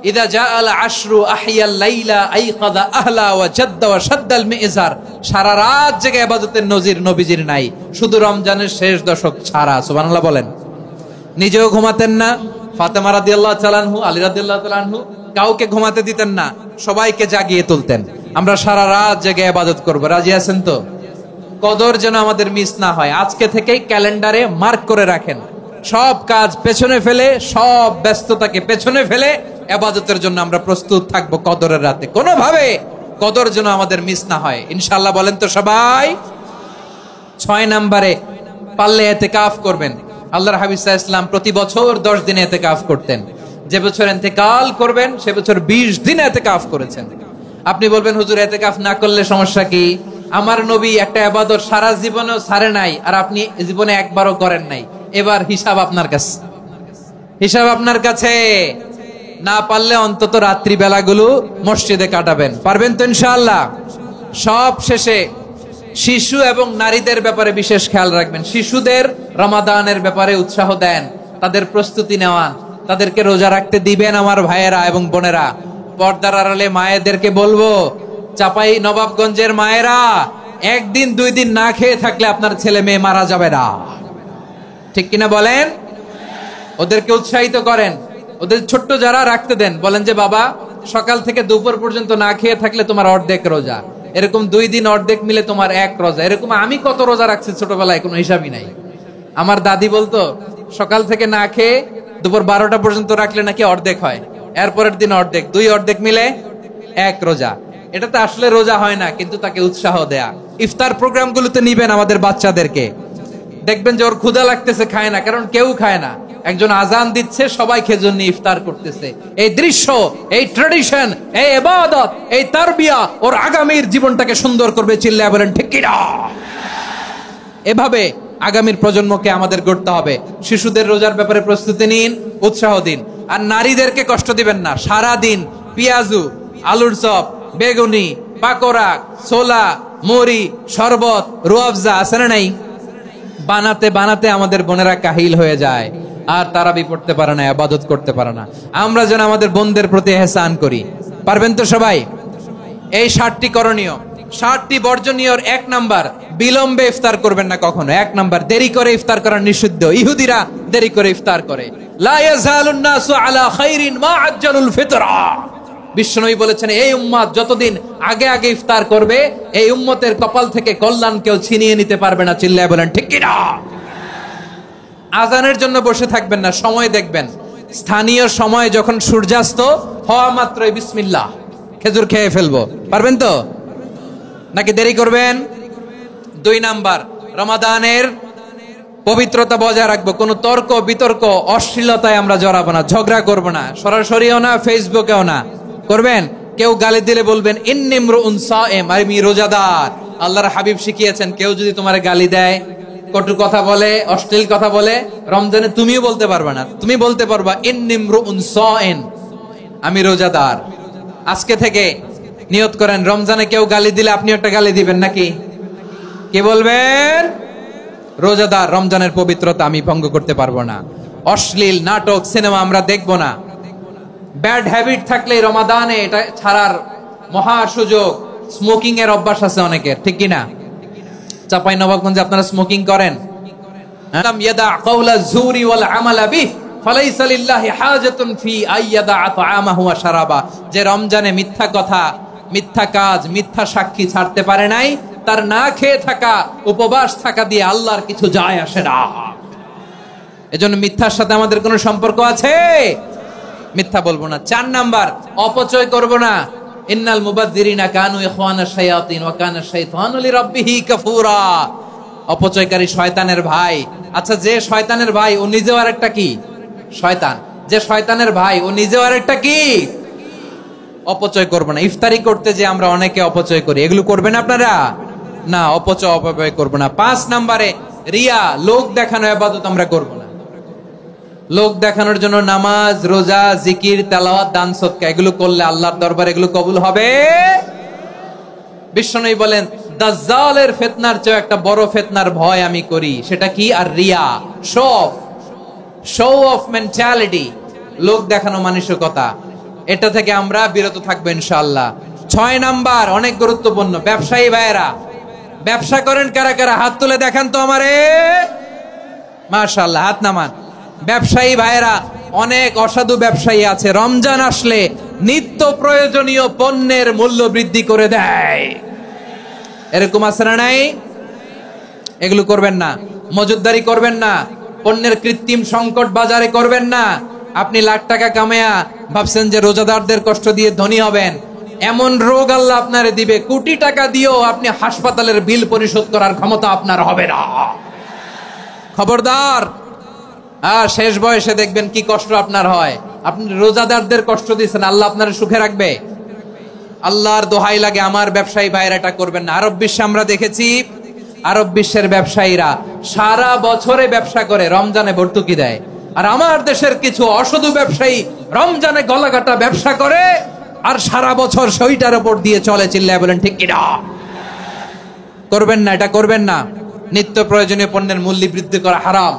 ইদা জাআল আশরু আহিয়াল লাইলা আইকাযা আহলা ওয়া জাদ্দা ওয়া শাদ্দাল মিজার, সারা রাত জেগে ইবাদতের নজির নবীজির নাই, শুধু রমজানের শেষ দশক ছাড়া। সুবহানাল্লাহ বলেন। নিজেও ঘুমাতেন না, ফাতেমা রাদিয়াল্লাহু তাআলা আনহু, আলী রাদিয়াল্লাহু তাআলা আনহু কাউকে ঘুমাতে দিতেন না, সবাইকে জাগিয়ে তুলতেন। আমরা সারা রাত জেগে ইবাদত করব, রাজি আছেন তো? কদর যেন আমাদের মিস না হয়। আজকে থেকেই ক্যালেন্ডারে মার্ক করে রাখেন, সব কাজ পেছনে ফেলে, সব ব্যস্ততাকে পেছনে ফেলে ইবাদতের জন্য আমরা প্রস্তুত থাকবো কদরের রাতে। কোনোভাবে কদর যেন আমাদের মিস না হয়, ইনশাআল্লাহ বলেন তো সবাই। 6 নম্বরে পারলে ইতিকাফ করবেন। আল্লাহর হাবিব সাল্লাল্লাহু আলাইহি ওয়াসাল্লাম প্রতি বছর 10 দিন ইতিকাফ করতেন। যে বছর ইন্তেকাল করবেন সে বছর 20 দিন ইতিকাফ করেছেন। আপনি বলবেন হুজুর ইতিকাফ না করলে সমস্যা কি? আমার নবী একটা ইবাদত সারা জীবনেও ছাড়ে নাই, আর আপনি জীবনে একবারও করেন নাই। এবার হিসাব আপনার কাছে, হিসাব আপনার কাছে। না পারলে অন্তত রাত্রি বেলাগুলো মসজিদে কাটাবেন, পারবেন তো ইনশাআল্লাহ? সব শেষে শিশু এবং নারীদের ব্যাপারে বিশেষ খেয়াল রাখবেন। শিশুদের রমাদানের ব্যাপারে উৎসাহ দেন, তাদের প্রস্তুতি নেওয়ান, তাদেরকে রোজা রাখতে দিবেন। আমার ভাইয়েরা এবং বোনেরা, পর্দার আড়ালে মায়েদেরকে বলবো, চাপাই নবাবগঞ্জের মায়েরা, 1 দিন 2 দিন না খেয়ে থাকলে আপনার ছেলে মেয়ে মারা যাবে না, ঠিক কিনা বলেন? ওদেরকে উৎসাহিত করেন, ওদের ছোট্ট যারা রাখতে দেন, বলেন যে বাবা সকাল থেকে দুপুর পর্যন্ত না খেয়ে থাকলে তোমার অর্ধেক রোজা, এরকম 2 দিন অর্ধেক মিলে তোমার 1 রোজা। এরকম আমি কত রোজা রাখছি ছোটবেলায়, কোনো হিসাবই নাই। আমার দাদি বলতো সকাল থেকে না খেয়ে দুপুর 12টা পর্যন্ত রাখলে নাকি অর্ধেক হয়, এরপরের দিন অর্ধেক, 2 অর্ধেক মিলে 1 রোজা। এটা তো আসলে রোজা হয় না, কিন্তু তাকে উৎসাহ দেয়া। ইফতার প্রোগ্রামগুলোতে নিবেন আমাদের বাচ্চাদেরকে, দেখবেন যে ওর ক্ষুধা লাগতেছে, খায় না, কারণ কেউ খায় না। একজন আজান দিচ্ছে, সবাই খেজুর নিয়ে ইফতার করতেছে। এই দৃশ্য, এই ট্র্যাডিশন, এই ইবাদত, এই তারবিয়া ওর আগামীর জীবনটাকে সুন্দর করবে। চিল্লায় বলেন ঠিক কিনা? এভাবে আগামীর প্রজন্মকে আমাদের গড়তে হবে। শিশুদের রোজার ব্যাপারে প্রস্তুতি নিন, উৎসাহ দিন। আর নারীদেরকে কষ্ট দিবেন না। সারা দিন পেঁয়াজু, আলুর চপ, বেগুনি, পাকোড়া, ছোলা, মুড়ি, শরবত, রুয়াবজা আছে না নাই? বানাতে বানাতে আমাদের বোনেরা কাহিল হয়ে যায়, আর তারাবি পড়তে পারে না, ইবাদত করতে পারে না। আমরা যেন আমাদের বোনদের প্রতি ইহসান করি, পারবেন তো সবাই? এই 7টি করণীয়, 7টি বর্জনীয়র 1 নাম্বার, বিলম্বে ইফতার করবেন না কখনো। 1 নাম্বার, দেরি করে ইফতার করা নিষিদ্ধ। ইহুদিরা দেরি করে ইফতার করে। লা ইয়াজালুন নাসু আলা খাইরিন মা আজ্জালুল ফিতরা। বিশ্বনবী বলেছেন, এই উম্মত যতদিন আগে আগে ইফতার করবে, এই উম্মতের কপাল থেকে কল্যাণ কেউ ছিনিয়ে নিতে পারবে না। চিল্লায় বলেন ঠিক কিনা? আজানের জন্য বসে থাকবেন না, সময় দেখবেন। স্থানীয় সময় যখন সূর্যাস্ত হওয়া মাত্রই বিসমিল্লাহ, খেজুর খেয়ে ফেলবো, পারবেন তো? নাকি দেরি করবেন? 2 নাম্বার, রমাদানের পবিত্রতা বজায় রাখবো। কোনো তর্ক বিতর্ক, অশ্লীলতায় আমরা জড়াবো না, ঝগড়া করবো না, সরাসরিও না, ফেসবুকেও না। করবেন? কেউ গালি দিলে বলবেন ইন্নী ইমরুউন সায়েম, আমি রোজাদার। আল্লাহর হাবিব শিখিয়েছেন, কেউ যদি তোমার গালি দেয়, কটু কথা বলে, অশ্লীল কথা বলে, রমজানে তুমিও বলতে পারবে না। তুমি বলতে পারবা ইন্নী ইমরুউন সায়েম, আমি রোজাদার। আজকে থেকে নিয়ত করেন, রমজানে কেউ গালি দিলে আপনি একটা গালি দিবেন নাকি? কি বলবেন? রোজাদার, রমজানের পবিত্রতা আমি ভঙ্গ করতে পারবো না। অশ্লীল নাটক, সিনেমা আমরা দেখবো না। ব্যাড হ্যাবিট থাকলে রমাদানে এটা ছাড়ার মহা সুযোগ। স্মোকিং এর অভ্যাস আছে অনেকের, ঠিক কিনা? চাপাই নবাবগঞ্জে আপনারা স্মোকিং করেন? আলাম ইয়াদা কাওলা যুরি ওয়াল আমালা বিহি ফালাইসা লিল্লাহি হাজাতুন ফি আইয়াদা তাআমাহু ওয়া শারাবা। যে রমজানে মিথ্যা কথা, মিথ্যা কাজ, মিথ্যা সাক্ষী ছাড়তে পারে নাই, তার না খেয়ে থাকা, উপবাস থাকা দিয়ে আল্লাহর কিছু যায় আসে না। এজন্য মিথ্যার সাথে আমাদের কোনো সম্পর্ক আছে? মিথ্যা বলবো না। 4 নাম্বার, অপচয় করব না। ইন্নাল মুবাযযিরিনা কানু ইখওয়ানাশ শায়াতিন ওয়া কানা শাইতানু লিরাব্বিহি কাফুরা। অপচয়কারী শয়তানের ভাই। আচ্ছা, যে শয়তানের ভাই ও নিজেও আরেকটা কি? শয়তান। যে শয়তানের ভাই ও নিজেও আরেকটা কি অপচয় করবো না। ইফতারি করতে যে আমরা অনেকে অপচয় করি, এগুলো করবেন আপনারা না, অপচয় করবো না। 5 নম্বরে রিয়া, লোক দেখানো ইবাদত আমরা করবো না। লোক দেখানোর জন্য নামাজ, রোজা, জিকির, তেলাওয়াত, দান, সদকা এগুলো করলে আল্লাহর দরবারে এগুলো কবুল হবে। বিশ্বনবী বলেন দাজ্জালের ফিতনার চেয়ে একটা বড় ফিতনার ভয় আমি করি, সেটা কি? আর রিয়া, শো অফ মেন্টালিটি, লোক দেখানো মানসিকতা, এটা থেকে আমরা বিরত থাকবো ইনশাআল্লাহ। 6 নাম্বার অনেক গুরুত্বপূর্ণ, ব্যবসায়ী ভাইয়েরা, ব্যবসা করেন কারা কারা হাত তুলে দেখান তো আমারে। মাশাআল্লাহ, হাত নামান। ব্যবসায়ী ভাইয়েরা, অনেক অসাধু ব্যবসায়ী আছে রমজান আসলে নিত্য প্রয়োজনীয় পণ্যের মূল্য বৃদ্ধি করে দেয়। এরকম আছে না নাই? এগুলো করবেন না। মজুদদারি করবেন না। পণ্যের কৃত্রিম সংকট বাজারে করবেন না। আপনি লাখ টাকা কামায়া ভাবছেন যে রোজাদারদের কষ্ট দিয়ে ধনী হবেন, এমন রোগ আল্লাহ আপনারে দিবে, কোটি টাকা দিয়েও আপনি হাসপাতালের বিল পরিশোধ করার ক্ষমতা আপনার হবে না। খবরদার। আর শেষ বয়সে দেখবেন কি কষ্ট আপনার হয়। আপনি রোজাদারদের কষ্ট দিচ্ছেন, আল্লাহ আপনার সুখে রাখবে? আল্লাহর দোহাই লাগে আমার ব্যবসায়ী ভাইয়েরা এটা করবেন না। আরব বিশ্বে আমরা দেখেছি, আরব বিশ্বের ব্যবসায়ীরা সারা বছরে ব্যবসা করে, রমজানে ভর্তুকি দেয়। আর আমার দেশের কিছু অসাধু ব্যবসায়ী রমজানে গলাকাটা ব্যবসা করে আর সারা বছর সইটার উপর দিয়ে চলে। চিল্লায় বলেন ঠিক কিনা? করবেন না, এটা করবেন না। নিত্য প্রয়োজনীয় পণ্যের মূল্য বৃদ্ধি করা হারাম,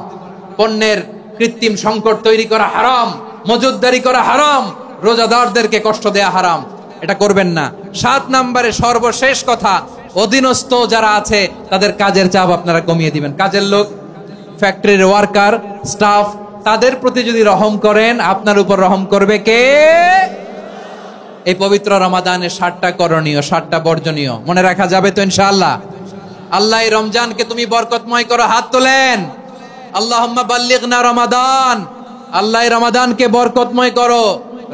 পণ্যের কৃত্রিম সংকট তৈরি করা হারাম, মজুদদারি করা হারাম, রোজাদারদেরকে কষ্ট দেয়া হারাম, এটা করবেন না। 7 নম্বরে সর্বশেষ কথা, অধীনস্থ যারা আছে তাদের কাজের চাপ আপনারা কমিয়ে দিবেন। কাজের লোক, ফ্যাক্টরির ওয়ার্কার, স্টাফ, তাদের প্রতি যদি রহম করেন, আপনার উপর রহম করবে কে? এই পবিত্র রমাদানে 7টা করণীয়, 7টা বর্জনীয় মনে রাখা যাবে তো ইনশাআল্লাহ? আল্লাহ এই রমজানকে তুমি বরকতময় করো, হাত তোলেন। আল্লাহুম্মা বাল্লিগনা রমাদান, আল্লাহ এই রমাদানকে বরকতময় করো।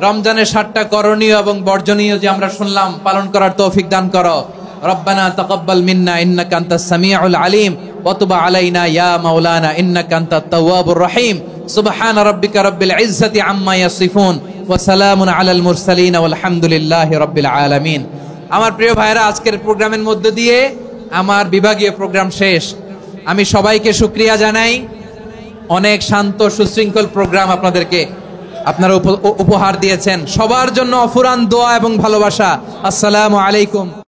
রমজানের 7টা করণীয় এবং বর্জনীয় যে আমরা শুনলাম, পালন করার তৌফিক দান করো। রব্বানা তাকাব্বাল মিন্না ইন্নাকা আনতাস সামিউল আলিম ওয়া তুব আলাইনা ইয়া মাওলানা ইন্নাকা আনতাত তাওয়াবুর রহিম। সুবহানা রাব্বিকা রাব্বিল ইজ্জাতি আম্মা ইয়াসিফুন ওয়া সালামুন আলাল মুরসালিন ওয়াল হামদুলিল্লাহি রাব্বিল আলামিন। আমার প্রিয় ভাইরা, আজকের প্রোগ্রামের মধ্য দিয়ে আমার বিভাগীয় প্রোগ্রাম শেষ। আমি সবাইকে শুকরিয়া জানাই। অনেক শান্ত সুশৃঙ্খল প্রোগ্রাম আপনারা উপহার দিয়েছেন। সবার জন্য অফুরান দোয়া এবং ভালোবাসা। আসসালামু আলাইকুম।